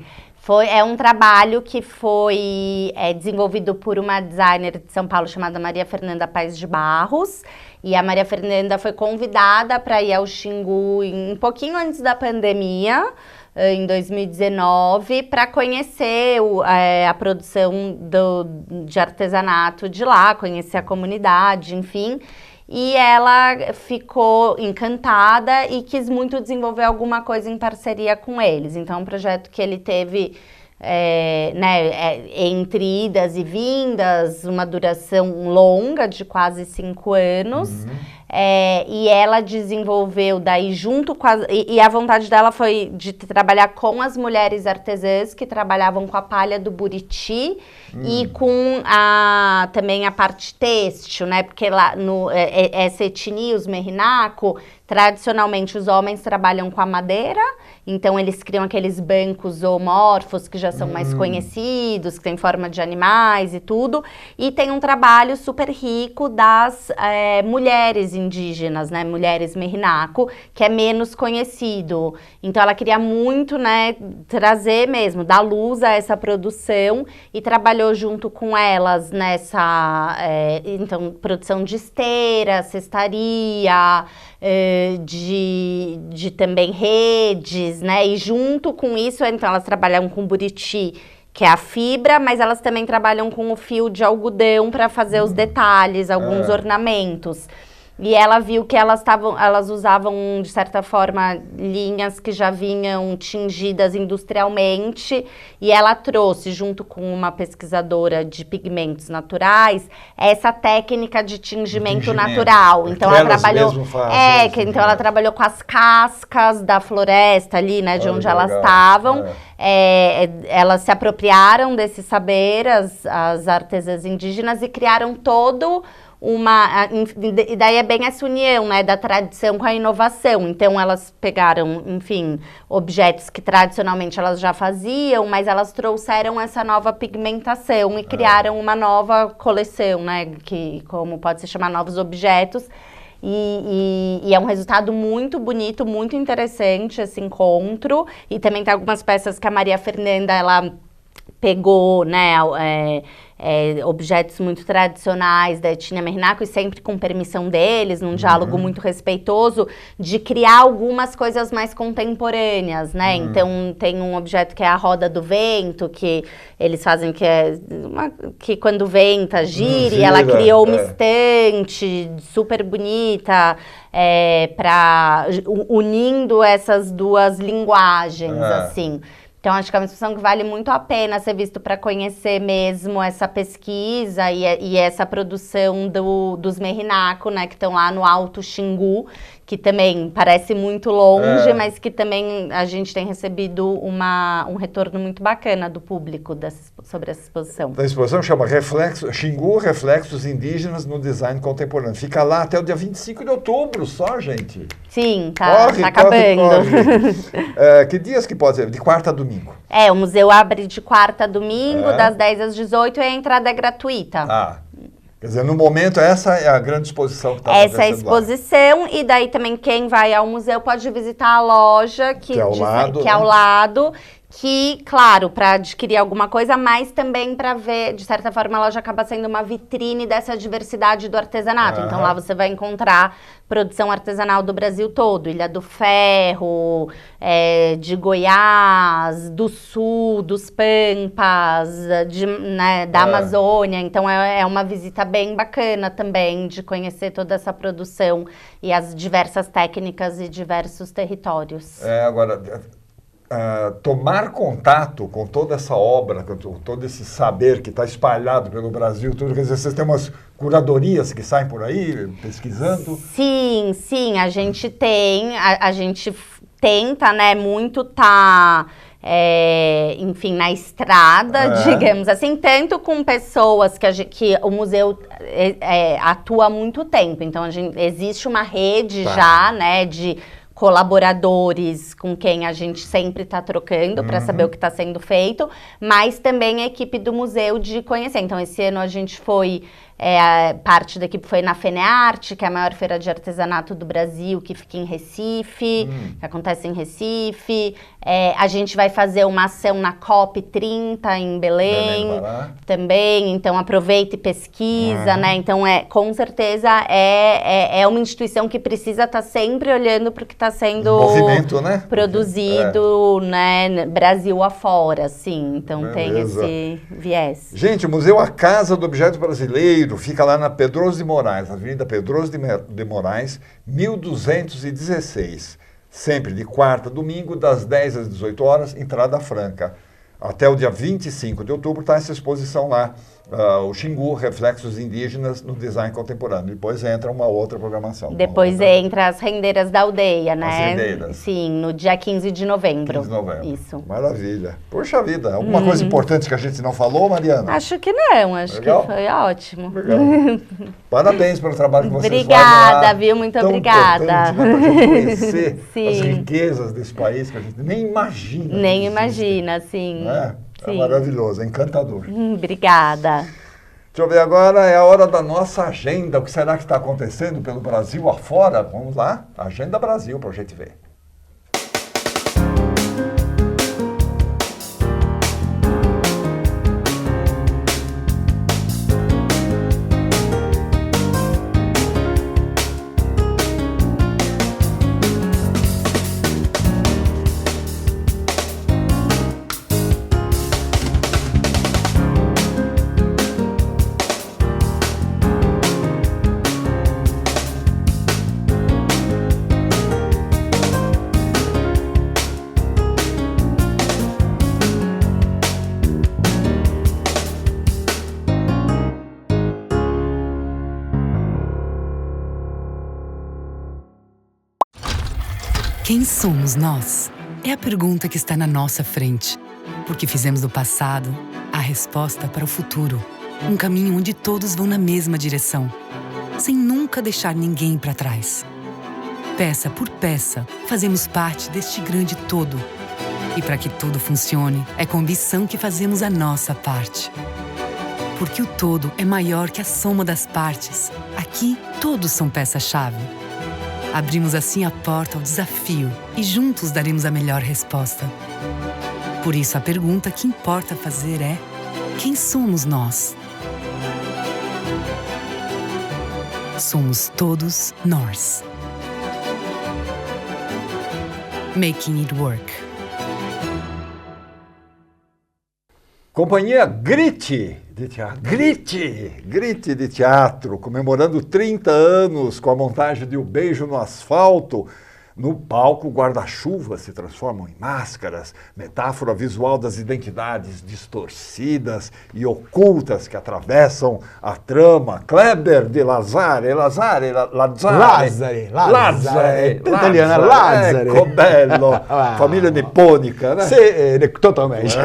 É um trabalho que foi desenvolvido por uma designer de São Paulo chamada Maria Fernanda Paes de Barros. E a Maria Fernanda foi convidada para ir ao Xingu um pouquinho antes da pandemia, em 2019, para conhecer a produção de artesanato de lá, conhecer a comunidade, enfim. e ela ficou encantada e quis muito desenvolver alguma coisa em parceria com eles. Então, é um projeto que ele teve entre idas e vindas, uma duração longa de quase 5 anos. E ela desenvolveu daí junto com e a vontade dela foi de trabalhar com as mulheres artesãs que trabalhavam com a palha do Buriti e com também a parte têxtil, né? Porque lá essa etnia, os Merinaco, tradicionalmente os homens trabalham com a madeira, então eles criam aqueles bancos zoomorfos que já são mais conhecidos, que tem forma de animais e tudo, e tem um trabalho super rico das mulheres indígenas, né, mulheres Merinaco, que é menos conhecido. Então ela queria muito, né, trazer mesmo, dar luz a essa produção e trabalhou junto com elas nessa, então, produção de esteira, cestaria, de também redes, né, e junto com isso, então elas trabalham com buriti, que é a fibra, mas elas também trabalham com o fio de algodão para fazer os detalhes, alguns ornamentos. E ela viu que elas usavam, de certa forma, linhas que já vinham tingidas industrialmente, e ela trouxe, junto com uma pesquisadora de pigmentos naturais, essa técnica de tingimento natural. Então ela trabalhou, então ela trabalhou com as cascas da floresta ali, né, de onde elas estavam. Elas se apropriaram desse saber, as artesãs indígenas, e criaram todo e daí é bem essa união, né, da tradição com a inovação. Então elas pegaram, enfim, objetos que tradicionalmente elas já faziam, mas elas trouxeram essa nova pigmentação e criaram uma nova coleção, né, que como pode se chamar, novos objetos. E é um resultado muito bonito, muito interessante esse encontro. E também tem algumas peças que a Maria Fernanda, ela pegou, né, objetos muito tradicionais da etnia Merinaco, e sempre com permissão deles, num diálogo muito respeitoso, de criar algumas coisas mais contemporâneas, né? Então tem um objeto que é a roda do vento, que eles fazem que quando venta, gira, e ela criou uma estante super bonita, unindo essas duas linguagens, assim. Então, acho que é uma exposição que vale muito a pena ser visto para conhecer mesmo essa pesquisa e essa produção dos Merinaco, né, que estão lá no Alto Xingu, que também parece muito longe, mas que também a gente tem recebido um retorno muito bacana do público sobre essa exposição. A exposição chama Xingu, Reflexos Indígenas no Design Contemporâneo. Fica lá até o dia 25 de outubro só, gente. Sim, tá acabando. Que dias que pode ser? De quarta a domingo? O museu abre de quarta a domingo, das 10 às 18, e a entrada é gratuita. Quer dizer, no momento, essa é a grande exposição que está acontecendo. Essa é a exposição, lá. E daí também quem vai ao museu pode visitar a loja que é ao lado, que, claro, para adquirir alguma coisa, mas também para ver, de certa forma, a loja acaba sendo uma vitrine dessa diversidade do artesanato. Então lá você vai encontrar produção artesanal do Brasil todo, Ilha do Ferro, de Goiás, do Sul, dos Pampas, da Amazônia. Então é uma visita bem bacana também de conhecer toda essa produção e as diversas técnicas e diversos territórios. Agora, tomar contato com toda essa obra, com todo esse saber que está espalhado pelo Brasil, tudo, quer dizer, vocês têm umas curadorias que saem por aí pesquisando? Sim, a gente tem, a gente tenta, né, muito enfim, na estrada, digamos assim, tanto com pessoas que o museu atua há muito tempo. Então, existe uma rede já, né, de colaboradores com quem a gente sempre está trocando para saber o que está sendo feito, mas também a equipe do museu de conhecer. Então, esse ano a gente foi, parte da equipe foi na FENEARTE, que é a maior feira de artesanato do Brasil, que fica em Recife, que acontece em Recife. A gente vai fazer uma ação na COP30 em Belém também, então aproveita e pesquisa, né? Então, com certeza, é uma instituição que precisa estar sempre olhando para o que está sendo movimento, né? Produzido, né, Brasil afora, assim. Então, tem esse viés. Gente, o museu A Casa do Objeto Brasileiro, Retiro fica lá na Pedroso de Moraes, Avenida Pedroso de Moraes, 1216. Sempre de quarta a domingo, das 10 às 18 horas, entrada franca. Até o dia 25 de outubro está essa exposição lá, o Xingu, Reflexos Indígenas no Design Contemporâneo. Depois entra uma outra programação. Depois entra as Rendeiras da Aldeia, né? As Rendeiras. Sim, no dia 15 de novembro. 15 de novembro. Isso. Maravilha. Poxa vida, alguma coisa importante que a gente não falou, Mariana? Acho que não, acho que foi ótimo. Legal. Parabéns pelo trabalho que vocês fazem. Obrigada, viu? Muito obrigada. Né, pra gente conhecer as riquezas desse país que a gente nem imagina. Nem imagina, sim. É maravilhoso, é encantador. Obrigada. Deixa eu ver agora, é a hora da nossa agenda. O que será que está acontecendo pelo Brasil afora? Vamos lá, Agenda Brasil para a gente ver. Quem somos nós? É a pergunta que está na nossa frente. Porque fizemos do passado a resposta para o futuro. Um caminho onde todos vão na mesma direção, sem nunca deixar ninguém para trás. Peça por peça, fazemos parte deste grande todo. E para que tudo funcione, é com ambição que fazemos a nossa parte. Porque o todo é maior que a soma das partes. Aqui, todos são peça-chave. Abrimos assim a porta ao desafio e juntos daremos a melhor resposta. Por isso, a pergunta que importa fazer é: quem somos nós? Somos todos nós. Making it work. Companhia Grite de Teatro. Grite de Teatro, comemorando 30 anos com a montagem de O Beijo no Asfalto. No palco, guarda-chuva se transformam em máscaras, metáfora visual das identidades distorcidas e ocultas que atravessam a trama. Kleber de Lazzari, italiana Lazzari. Ecco bello, família nipônica, né? Sì, totalmente.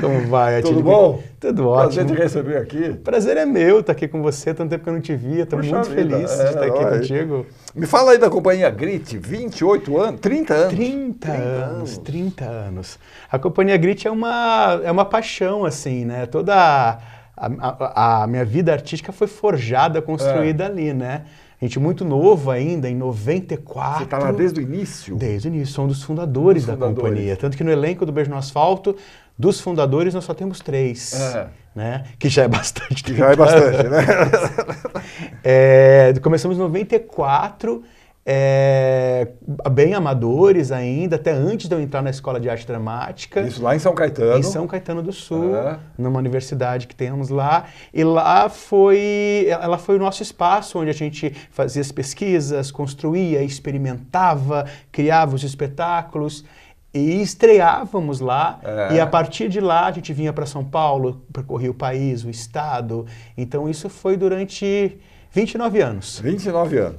Como vai? Tudo bom? Tudo ótimo. Prazer te receber aqui. Prazer é meu estar aqui com você, tanto tempo que eu não te via, estou muito feliz de estar aqui contigo. Me fala aí da Companhia Grite, 28 anos, 30 anos. 30 anos. A Companhia Grite é uma paixão, assim, né? Toda a minha vida artística foi forjada, construída ali, né? A gente muito novo ainda, em 94. Você está lá desde o início? Desde o início, sou um dos fundadores da companhia. Tanto que no elenco do Beijo no Asfalto, dos fundadores, nós só temos 3. Né? Que já é bastante. Né? Começamos em 94, bem amadores ainda, até antes de eu entrar na Escola de Arte Dramática. Isso lá em São Caetano. Em São Caetano do Sul, numa universidade que temos lá. E lá ela foi o nosso espaço onde a gente fazia as pesquisas, construía, experimentava, criava os espetáculos. E estreávamos lá, e a partir de lá a gente vinha para São Paulo, percorria o país, o estado. Então isso foi durante 29 anos. 29 anos.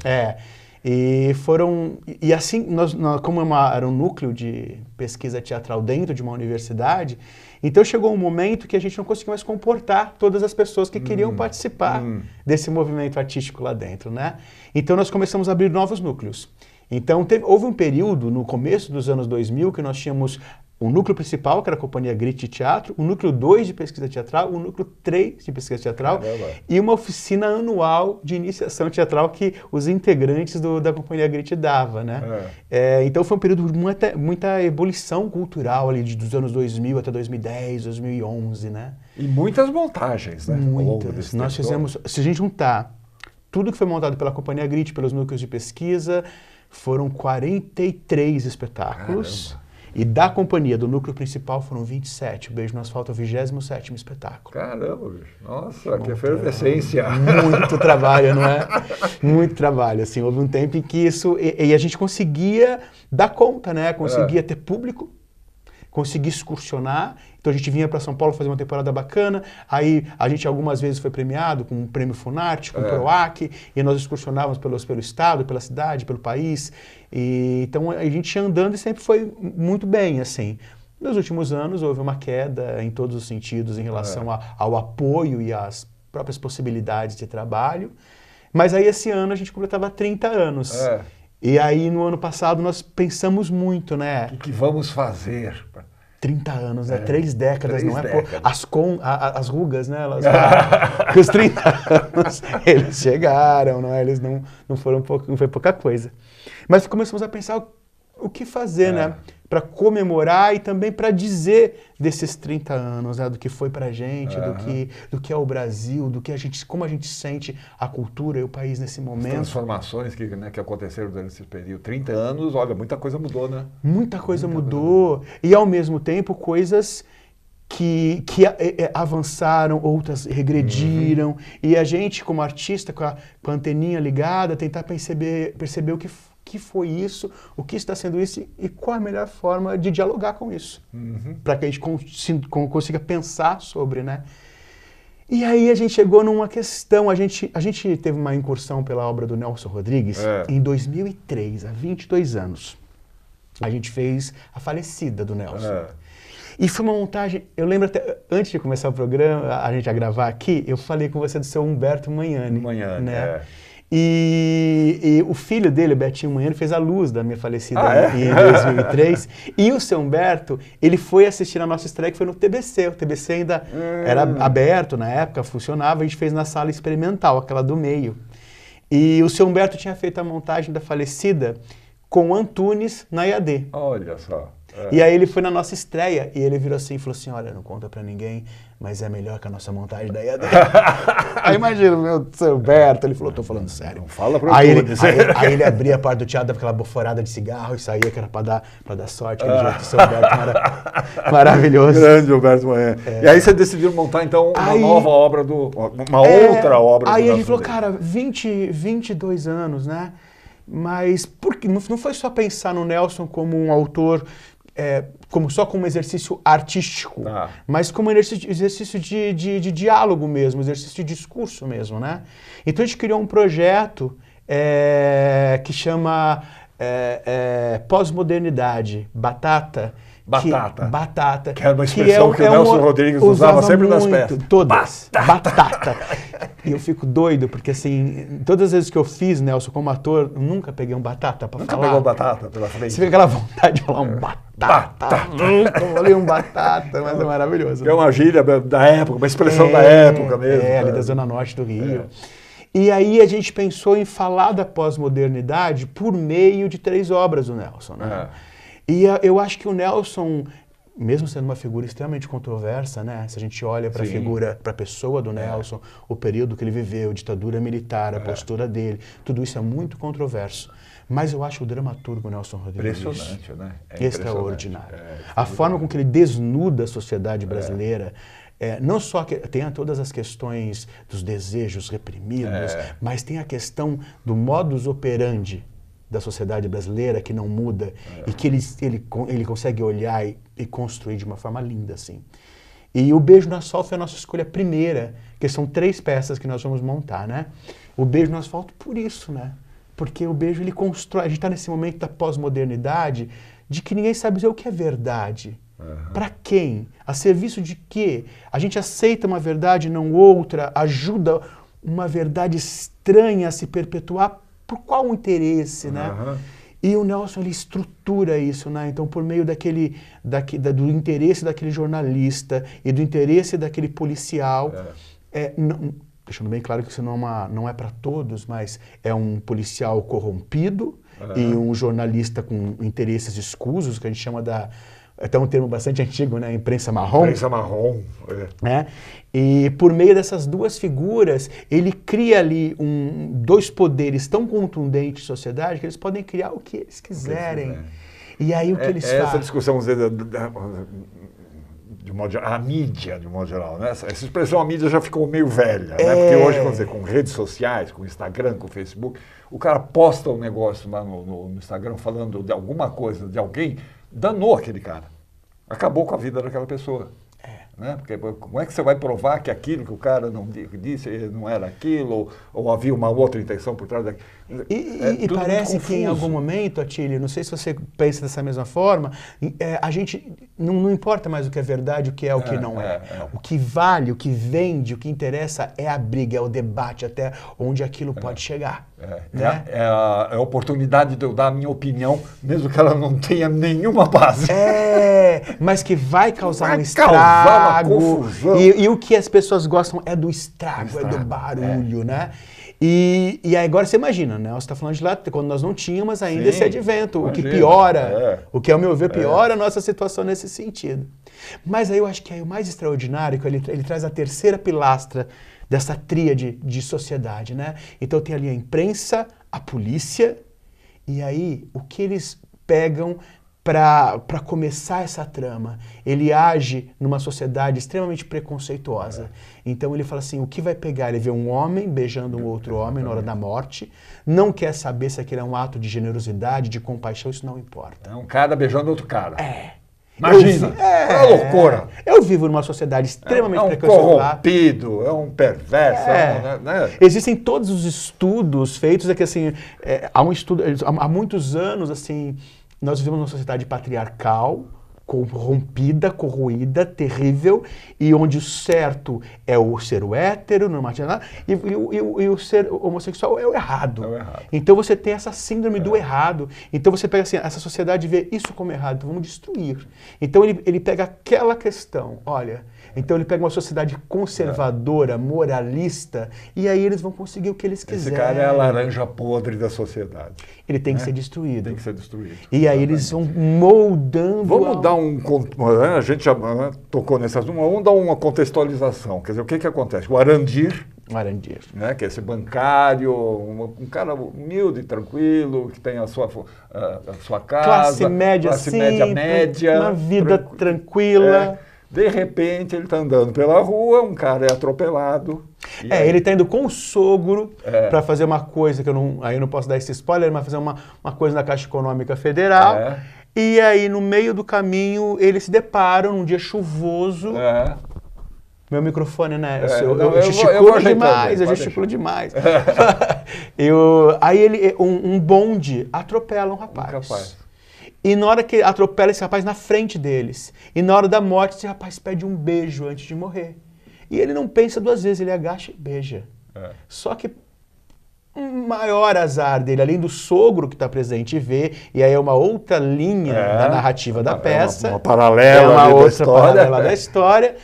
E assim, como era um núcleo de pesquisa teatral dentro de uma universidade, então chegou um momento que a gente não conseguia mais comportar todas as pessoas que queriam participar desse movimento artístico lá dentro, né? Então nós começamos a abrir novos núcleos. Então, houve um período, no começo dos anos 2000, que nós tínhamos o núcleo principal, que era a Companhia Grite Teatro, o núcleo 2 de pesquisa teatral, o núcleo 3 de pesquisa teatral e uma oficina anual de iniciação teatral que os integrantes da Companhia Grite davam, né? Então, foi um período de muita ebulição cultural ali dos anos 2000 até 2010, 2011, né? E muitas montagens, né? Muitas. Nós fizemos, se a gente juntar tudo que foi montado pela Companhia Grite, pelos núcleos de pesquisa, foram 43 espetáculos. E da companhia, do núcleo principal, foram 27. O Beijo no Asfalto é o 27º espetáculo. Caramba, bicho. Nossa, que efervescência. Muito trabalho, não é? Muito trabalho, assim. Houve um tempo em que isso... E a gente conseguia dar conta, né? Conseguia ter público, conseguia excursionar. Então a gente vinha para São Paulo fazer uma temporada bacana, aí a gente algumas vezes foi premiado com um prêmio Funarte, com o PROAC, e nós excursionávamos pelo estado, pela cidade, pelo país. Então a gente ia andando e sempre foi muito bem, assim. Nos últimos anos houve uma queda em todos os sentidos em relação ao apoio e às próprias possibilidades de trabalho. Mas aí esse ano a gente completava 30 anos. E aí no ano passado nós pensamos muito, né? O que vamos fazer? 30 anos, né? 3 décadas, não é? As rugas, né? Os 30 anos, eles chegaram, não é? Eles não foi pouca coisa. Mas começamos a pensar o que fazer, né? Para comemorar e também para dizer desses 30 anos, né? Do que foi pra gente, do que é o Brasil, como a gente sente a cultura e o país nesse momento. As transformações que aconteceram durante esse período. 30 anos, olha, muita coisa mudou, né? Muita coisa mudou. E ao mesmo tempo, coisas que avançaram, outras regrediram. E a gente, como artista, com a anteninha ligada, tentar perceber o que foi isso, o que está sendo isso e qual a melhor forma de dialogar com isso. Para que a gente consiga pensar sobre, né? E aí a gente chegou numa questão, a gente teve uma incursão pela obra do Nelson Rodrigues em 2003, há 22 anos. A gente fez A Falecida do Nelson. E foi uma montagem, eu lembro até, antes de começar o programa, a gente a gravar aqui, eu falei com você do seu Humberto Magnani. Né? E o filho dele, o Betinho Magnani, fez a luz da minha falecida em 2003. E o seu Humberto, ele foi assistir a nossa estreia, que foi no TBC. O TBC ainda era aberto na época, funcionava, a gente fez na sala experimental, aquela do meio. E o seu Humberto tinha feito a montagem da Falecida com Antunes na IAD. Olha só. E aí ele foi na nossa estreia e ele virou assim e falou assim, olha, não conta pra ninguém, mas é melhor que a nossa montagem da IAD. Aí imagina o meu seu Humberto, ele falou, tô falando sério. Não fala pra aí ele abria a parte do teatro, dava aquela boforada de cigarro e saía, que era pra dar sorte, aquele jeito do seu Humberto maravilhoso. Grande Humberto Magnani. E aí você decidiu montar então uma nova obra uma outra obra do Aí a gente falou, cara, 22 anos, né? Mas porque não foi só pensar no Nelson como um autor como um exercício artístico, mas como um exercício de diálogo mesmo, exercício de discurso mesmo, né? Então a gente criou um projeto que chama Pós-Modernidade, Batata. Batata. Que era uma expressão que o Nelson Rodrigues usava sempre nas peças. Todas. Batata. E eu fico doido, porque assim, todas as vezes que eu fiz, Nelson, como ator, eu nunca peguei um batata pra falar. Nunca pegou batata pela frente? Você fica aquela vontade de falar um batata. Eu falei um batata, mas é maravilhoso. É uma gíria da época, uma expressão da época mesmo. Ali da Zona Norte do Rio. E aí a gente pensou em falar da pós-modernidade por meio de 3 obras do Nelson, né? E eu acho que o Nelson, mesmo sendo uma figura extremamente controversa, né? Se a gente olha para a figura, para a pessoa do Nelson, o período que ele viveu, ditadura militar, a postura dele, tudo isso é muito controverso. Mas eu acho o dramaturgo Nelson Rodrigues impressionante, né? Extraordinário. A forma com que ele desnuda a sociedade brasileira, não só tem todas as questões dos desejos reprimidos, mas tem a questão do modus operandi da sociedade brasileira que não muda e que ele consegue olhar e construir de uma forma linda, assim. E o Beijo no Asfalto foi a nossa escolha primeira, que são 3 peças que nós vamos montar, né? O Beijo no Asfalto por isso, né? Porque o beijo, ele constrói, a gente está nesse momento da pós-modernidade, de que ninguém sabe dizer o que é verdade. Para quem? A serviço de quê? A gente aceita uma verdade, não outra, ajuda uma verdade estranha a se perpetuar. Por qual interesse, né? E o Nelson, ele estrutura isso, né? Então, por meio do interesse daquele jornalista e do interesse daquele policial, deixando bem claro que isso não é para todos, mas é um policial corrompido e um jornalista com interesses escusos, que a gente chama até um termo bastante antigo, né? Imprensa marrom. Imprensa marrom. Né? E por meio dessas 2 figuras, ele cria ali 2 poderes tão contundentes de sociedade que eles podem criar o que eles quiserem. E aí o que eles fazem? Essa discussão, de modo geral, a mídia, de modo geral, né? Essa expressão, a mídia já ficou meio velha, né? Porque hoje, vamos dizer, com redes sociais, com Instagram, com Facebook, o cara posta um negócio lá no Instagram falando de alguma coisa, de alguém, danou aquele cara. Acabou com a vida daquela pessoa. Né? Porque como é que você vai provar que aquilo que o cara não disse não era aquilo, ou havia uma outra intenção por trás daquilo? E parece que em algum momento, Atílio, não sei se você pensa dessa mesma forma, a gente não importa mais o que é verdade, o que é o que não é. O que vale, o que vende, o que interessa é a briga, é o debate, até onde aquilo pode chegar. Né? É a oportunidade de eu dar a minha opinião, mesmo que ela não tenha nenhuma base. Mas que vai causar um estrago. Uma confusão. E o que as pessoas gostam é do estrago, é do barulho, né? E aí agora você imagina, né? Você está falando de lá quando nós não tínhamos ainda esse advento, o que piora, o que ao meu ver piora a nossa situação nesse sentido. Mas aí eu acho que aí o mais extraordinário é que ele traz a terceira pilastra dessa tríade de sociedade, né? Então tem ali a imprensa, a polícia, e aí o que eles pegam para começar essa trama. Ele age numa sociedade extremamente preconceituosa. Então ele fala assim, o que vai pegar? Ele vê um homem beijando um outro homem na hora da morte, não quer saber se aquele é um ato de generosidade, de compaixão, isso não importa. É um cara beijando outro cara. Imagina, é uma loucura. Eu vivo numa sociedade extremamente preconceituosa. É um corrompido, é um perverso. Né? Existem todos os estudos feitos, que assim, há um estudo, há muitos anos, assim, nós vivemos numa sociedade patriarcal, corrompida, corroída, terrível, e onde o certo é o ser o hétero, e o ser homossexual é o errado. Então você tem essa síndrome do errado. Então você pega assim, essa sociedade vê isso como errado, então vamos destruir. Então ele pega aquela questão, olha, então ele pega uma sociedade conservadora, moralista, e aí eles vão conseguir o que eles quiserem. Esse cara é a laranja podre da sociedade. Ele tem que ser destruído. Tem que ser destruído. E aí eles vão moldando... Vamos dar a gente já tocou nesse assunto, vamos dar uma contextualização. Quer dizer, o que acontece? O Arandir, né, que é esse bancário, um cara humilde, tranquilo, que tem a sua casa, classe média simples, média, uma vida tranquila. De repente ele está andando pela rua, um cara é atropelado. Ele está indo com o sogro para fazer uma coisa que eu não posso dar esse spoiler, mas fazer uma coisa na Caixa Econômica Federal. E aí, no meio do caminho, eles se deparam num dia chuvoso. Meu microfone, né? Eu gesticulo demais, eu gesticulo demais. Aí um bonde atropela um rapaz. E na hora que atropela esse rapaz na frente deles, e na hora da morte, esse rapaz pede um beijo antes de morrer. E ele não pensa duas vezes, ele agacha e beija. Só que maior azar dele, além do sogro que está presente e vê, e aí é uma outra linha da narrativa da peça. Uma paralela uma outra paralela da história.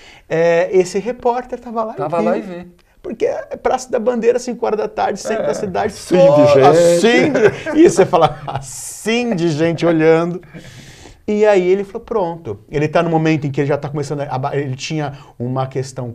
Esse repórter estava lá, e vê. Porque é Praça da Bandeira, 5 horas da tarde, centro da cidade. Assim de gente. E você fala, assim de gente olhando. E aí ele falou, pronto. Ele está no momento em que ele já está começando ele tinha uma questão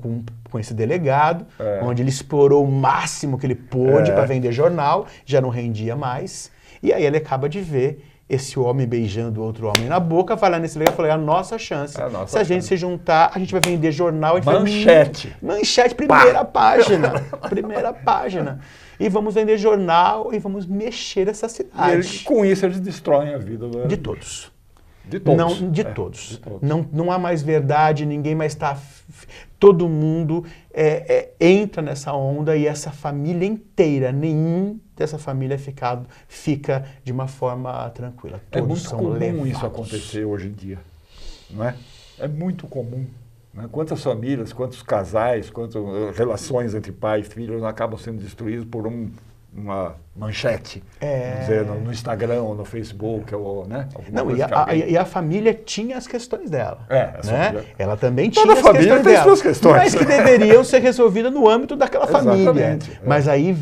com esse delegado, onde ele explorou o máximo que ele pôde para vender jornal, já não rendia mais. E aí ele acaba de ver esse homem beijando outro homem na boca, vai lá nesse lugar e fala, é a nossa chance. Se a gente se juntar, a gente vai vender jornal. A gente Manchete, primeira página. Primeira página. E vamos vender jornal e vamos mexer essa cidade. Com isso eles destroem a vida de todos. De todos. Não, de todos. Não há mais verdade, ninguém mais está... Todo mundo entra nessa onda e essa família inteira, nenhum dessa família fica de uma forma tranquila. Todos muito são comum levados. Isso acontecer hoje em dia, não é? É muito comum. Né? Quantas famílias, quantos casais, quantas relações entre pai e filho acabam sendo destruídos por uma manchete, vamos dizer, no Instagram ou no Facebook, ou, né? E a família tinha as questões dela. Né? Ela também tinha as questões dela. Suas questões. Mas que deveriam ser resolvidas no âmbito daquela família. Mas aí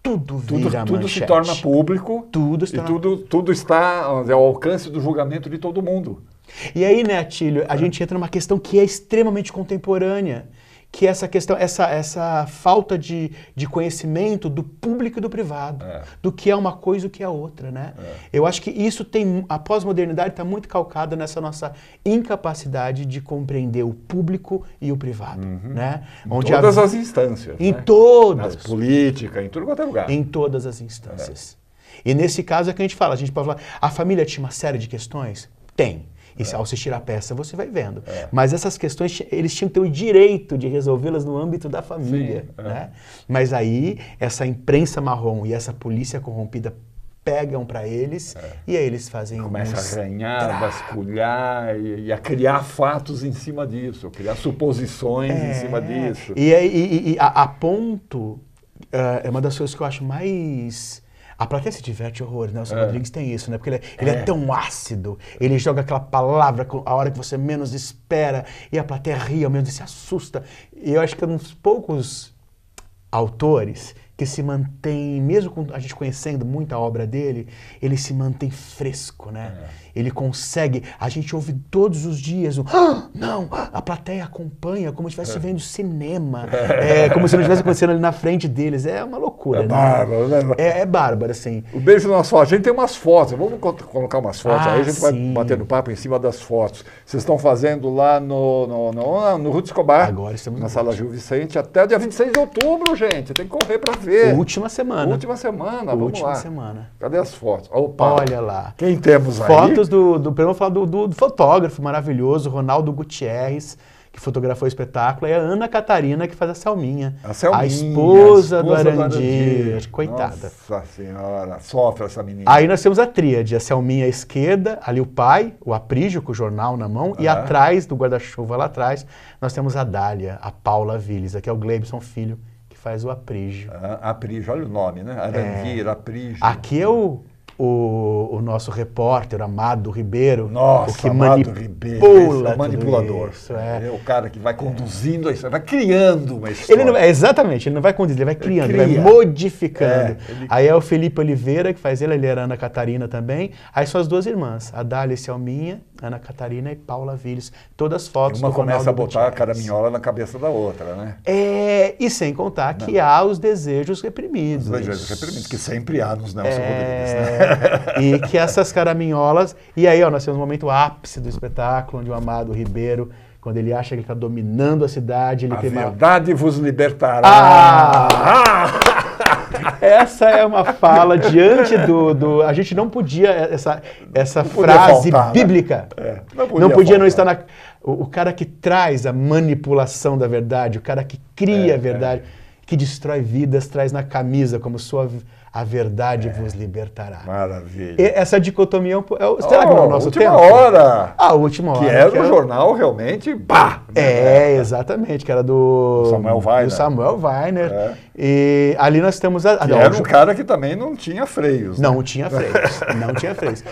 tudo se torna público tudo está ao alcance do julgamento de todo mundo. E aí, né, Atílio, a gente entra numa questão que é extremamente contemporânea, que essa questão, essa falta de conhecimento do público e do privado, do que é uma coisa e o que é outra, né? Eu acho que isso a pós-modernidade está muito calcada nessa nossa incapacidade de compreender o público e o privado, né? Onde todas as instâncias. Em né? todas. Nas políticas, em tudo quanto é lugar. Em todas as instâncias. E nesse caso é que a gente pode falar, a família tinha uma série de questões? Tem. E ao assistir a peça você vai vendo. Mas essas questões, eles tinham que ter o direito de resolvê-las no âmbito da família. Sim, né? Mas aí, essa imprensa marrom e essa polícia corrompida pegam para eles e aí eles fazem começa a ganhar, vasculhar e a criar fatos em cima disso, criar suposições em cima disso. E a ponto, é uma das coisas que eu acho mais... A plateia se diverte horror, né? O Nelson Rodrigues tem isso, né? Porque ele é tão ácido, ele joga aquela palavra a hora que você menos espera e a plateia ri, ao menos se assusta. E eu acho que é um dos poucos autores que se mantém, mesmo com a gente conhecendo muito a obra dele, ele se mantém fresco, né? Ele consegue, a gente ouve todos os dias não, a plateia acompanha como se estivesse vendo cinema, como se não estivesse acontecendo ali na frente deles, é uma loucura, né? Bárbaro, né? É bárbaro, assim. O beijo na sua, a gente tem umas fotos, vamos colocar umas fotos, aí a gente vai batendo papo em cima das fotos. Vocês estão fazendo lá no Ruth Escobar, agora estamos na Sala Gil Vicente, até dia 26 de outubro, gente, tem que correr para ver. Última semana, vamos lá. Semana. Cadê as fotos? Opa, olha lá. Quem temos aí? Fotos vamos falar do fotógrafo maravilhoso, Ronaldo Gutierrez, que fotografou o espetáculo, e a Ana Catarina, que faz a Selminha. A esposa do Arandir. Coitada. Nossa Senhora, sofre essa menina. Aí nós temos a tríade, a Selminha à esquerda, ali o pai, o Aprígio, com o jornal na mão, e atrás, do guarda-chuva lá atrás, nós temos a Dália, a Paula Viles, aqui é o Gleibson Filho, que faz o Aprígio. Aprígio, olha o nome, né? Arandir, Aprígio. Aqui é o nosso repórter, Amado Ribeiro. Nossa, o que Amado Ribeiro, manipula o manipulador. Isso, é o cara que vai conduzindo a história, vai criando uma história. Ele não, exatamente, ele não vai conduzir, ele vai criando, ele vai modificando. Aí é o Felipe Oliveira, que faz ele era a Ana Catarina também. Aí são as duas irmãs, a Dália e Selminha, Ana Catarina e Paula Viles. Todas fotos uma do Ronaldo começa a botar Gutierrez. a caraminhola na cabeça da outra, né? E sem contar que há os desejos reprimidos. Os desejos reprimidos, que sempre há nos Nelson Rodrigues, né? E que essas caraminholas... E aí, nós temos um momento ápice do espetáculo, onde o Amado Ribeiro, quando ele acha que ele está dominando a cidade... Ele a tem verdade vos libertará. Essa é uma fala diante do... A gente não podia... Essa não frase faltar, bíblica. Né? Não podia não estar na... O cara que traz a manipulação da verdade, o cara que cria a verdade, que destrói vidas, traz na camisa como a verdade vos libertará. Maravilha. Essa dicotomia será que é o nosso tempo? A última hora. A última hora. Que era um jornal realmente... Exatamente, que era do Samuel Weiner. E ali nós temos... era um cara que também não tinha freios. Não tinha freios, não tinha freios.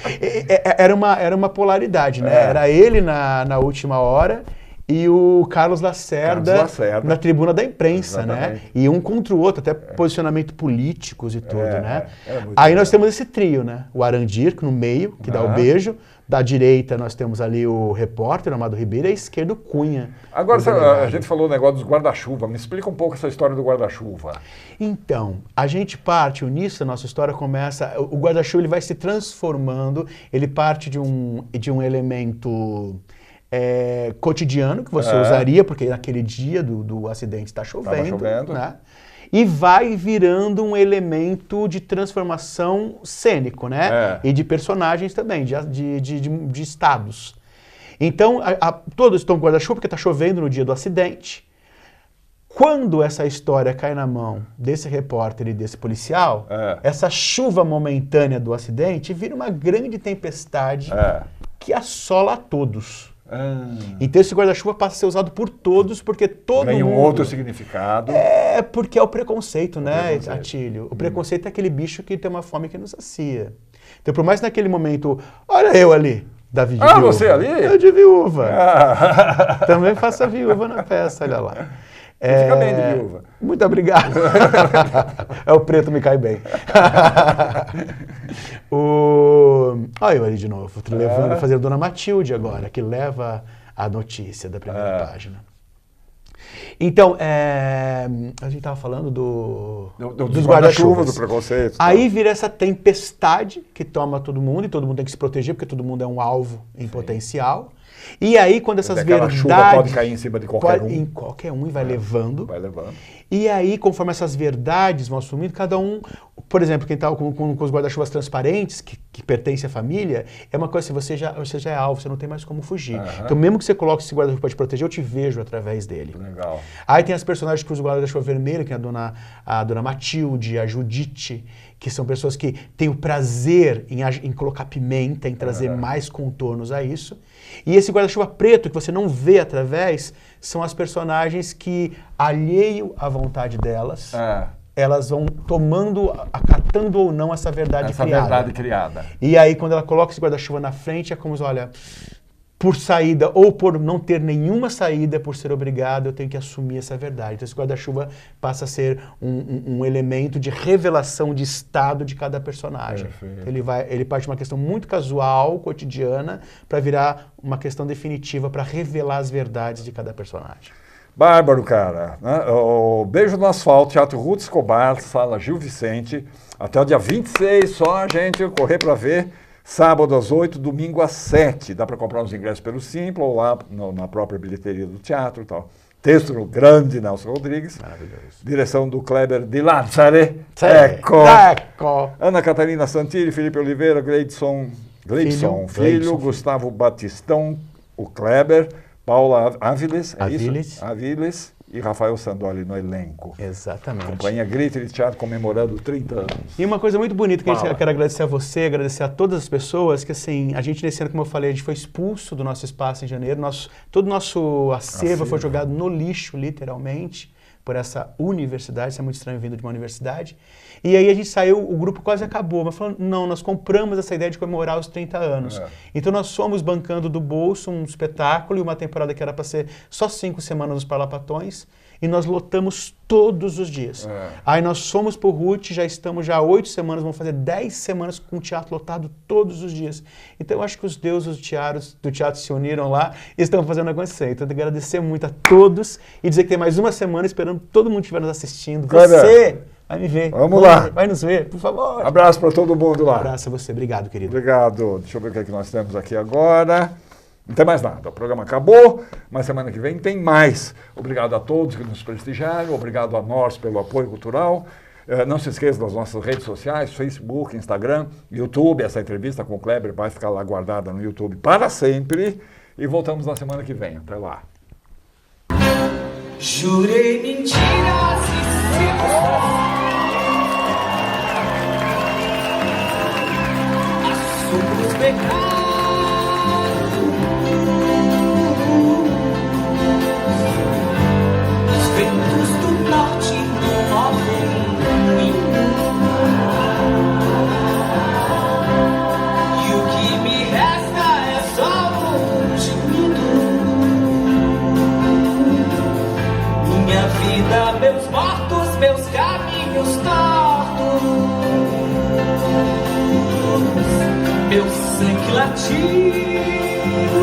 Era uma polaridade, né? Era ele na última hora... E o Carlos Lacerda na tribuna da imprensa, né? E um contra o outro, até posicionamento políticos e tudo, né? Aí nós temos esse trio, né? O Arandir, no meio, que dá o beijo. Da direita nós temos ali o repórter, Amado Ribeiro, e à esquerda o Cunha. Agora, a gente falou o negócio dos guarda-chuva. Me explica um pouco essa história do guarda-chuva. Então, a gente parte, o início da nossa história começa... O guarda-chuva ele vai se transformando, ele parte de um elemento... cotidiano que você usaria, porque naquele dia do acidente está chovendo, né? E vai virando um elemento de transformação cênico, né? E de personagens também, de estados. Então, todos estão com guarda-chuva porque está chovendo no dia do acidente. Quando essa história cai na mão desse repórter e desse policial, essa chuva momentânea do acidente vira uma grande tempestade que assola a todos. Então esse guarda-chuva passa a ser usado por todos, porque todo mundo... Tem um outro significado. Porque é o preconceito, né, Atílio? O preconceito é aquele bicho que tem uma fome que nos sacia. Então, por mais que naquele momento... Olha eu ali, Davi de viúva. Você ali? Eu de viúva. Também faço a viúva na peça, olha lá. Fica bem de viúva. Muito obrigado. O preto me cai bem. Olha eu ali de novo, fazendo Dona Matilde agora, que leva a notícia da primeira página. Então, a gente estava falando dos guarda-chuva, do preconceito. Aí vira essa tempestade que toma todo mundo, e todo mundo tem que se proteger, porque todo mundo é um alvo em potencial. E aí, quando essas verdades... chuva pode cair em cima de qualquer um. Em qualquer um, e vai levando. Vai levando. E aí, conforme essas verdades vão assumindo, cada um... Por exemplo, quem está com os guarda-chuvas transparentes, que pertence à família, é uma coisa assim, você já é alvo, você não tem mais como fugir. Então, mesmo que você coloque esse guarda-chuva para te proteger, eu te vejo através dele. Legal. Aí tem as personagens que usam o guarda-chuva vermelho, que é a dona Matilde, a Judite, que são pessoas que têm o prazer em colocar pimenta, em trazer mais contornos a isso. E esse guarda-chuva preto, que você não vê através, são as personagens que, alheio à vontade delas, elas vão acatando ou não essa verdade criada. E aí, quando ela coloca esse guarda-chuva na frente, é como, olha, por saída ou por não ter nenhuma saída, por ser obrigado, eu tenho que assumir essa verdade. Então, esse guarda-chuva passa a ser um elemento de revelação de estado de cada personagem. Ele parte de uma questão muito casual, cotidiana, para virar uma questão definitiva, para revelar as verdades de cada personagem. Bárbaro, cara. O Beijo no Asfalto, Teatro Ruth Escobar, Sala Gil Vicente. Até o dia 26, só a gente correr para ver. Sábado às 8, domingo às 7. Dá para comprar os ingressos pelo Simpla ou lá na própria bilheteria do teatro e tal. Texto no grande Nelson Rodrigues. Maravilhoso. Direção do Kleber de Lázare. Eco. Ana Catarina Santilli, Felipe Oliveira, Gleidson Filho, Gustavo Batistão, o Kleber, Paula Áviles, Áviles e Rafael Sandoli no elenco. Exatamente. Companhia Glitter Teatro comemorando 30 anos. E uma coisa muito bonita que eu quero agradecer a você, agradecer a todas as pessoas, que assim, a gente nesse ano, como eu falei, a gente foi expulso do nosso espaço em janeiro, todo o nosso acervo foi jogado no lixo, literalmente, por essa universidade, isso é muito estranho vindo de uma universidade. E aí a gente saiu, o grupo quase acabou, mas falando, não, nós compramos essa ideia de comemorar os 30 anos. Então nós fomos bancando do bolso um espetáculo e uma temporada que era para ser só 5 semanas nos Parlapatões, e nós lotamos todos os dias. Aí nós fomos pro Ruth, já estamos 8 semanas, vamos fazer 10 semanas com o teatro lotado todos os dias. Então eu acho que os deuses do teatro se uniram lá e estão fazendo acontecer. Então eu tenho que agradecer muito a todos e dizer que tem mais uma semana esperando todo mundo estiver nos assistindo. Você vai me ver. Vamos lá. Vai nos ver, por favor. Abraço para todo mundo lá. Abraço a você. Obrigado, querido. Obrigado. Deixa eu ver o que é que nós temos aqui agora. Não tem mais nada, o programa acabou, mas semana que vem tem mais. Obrigado a todos que nos prestigiaram, obrigado a nós pelo apoio cultural. Não se esqueça das nossas redes sociais, Facebook, Instagram, YouTube. Essa entrevista com o Kleber vai ficar lá guardada no YouTube para sempre. E voltamos na semana que vem. Até lá. Jurei mentiras e assumo os pecados. Meus mortos, meus caminhos tortos, meu sangue latido.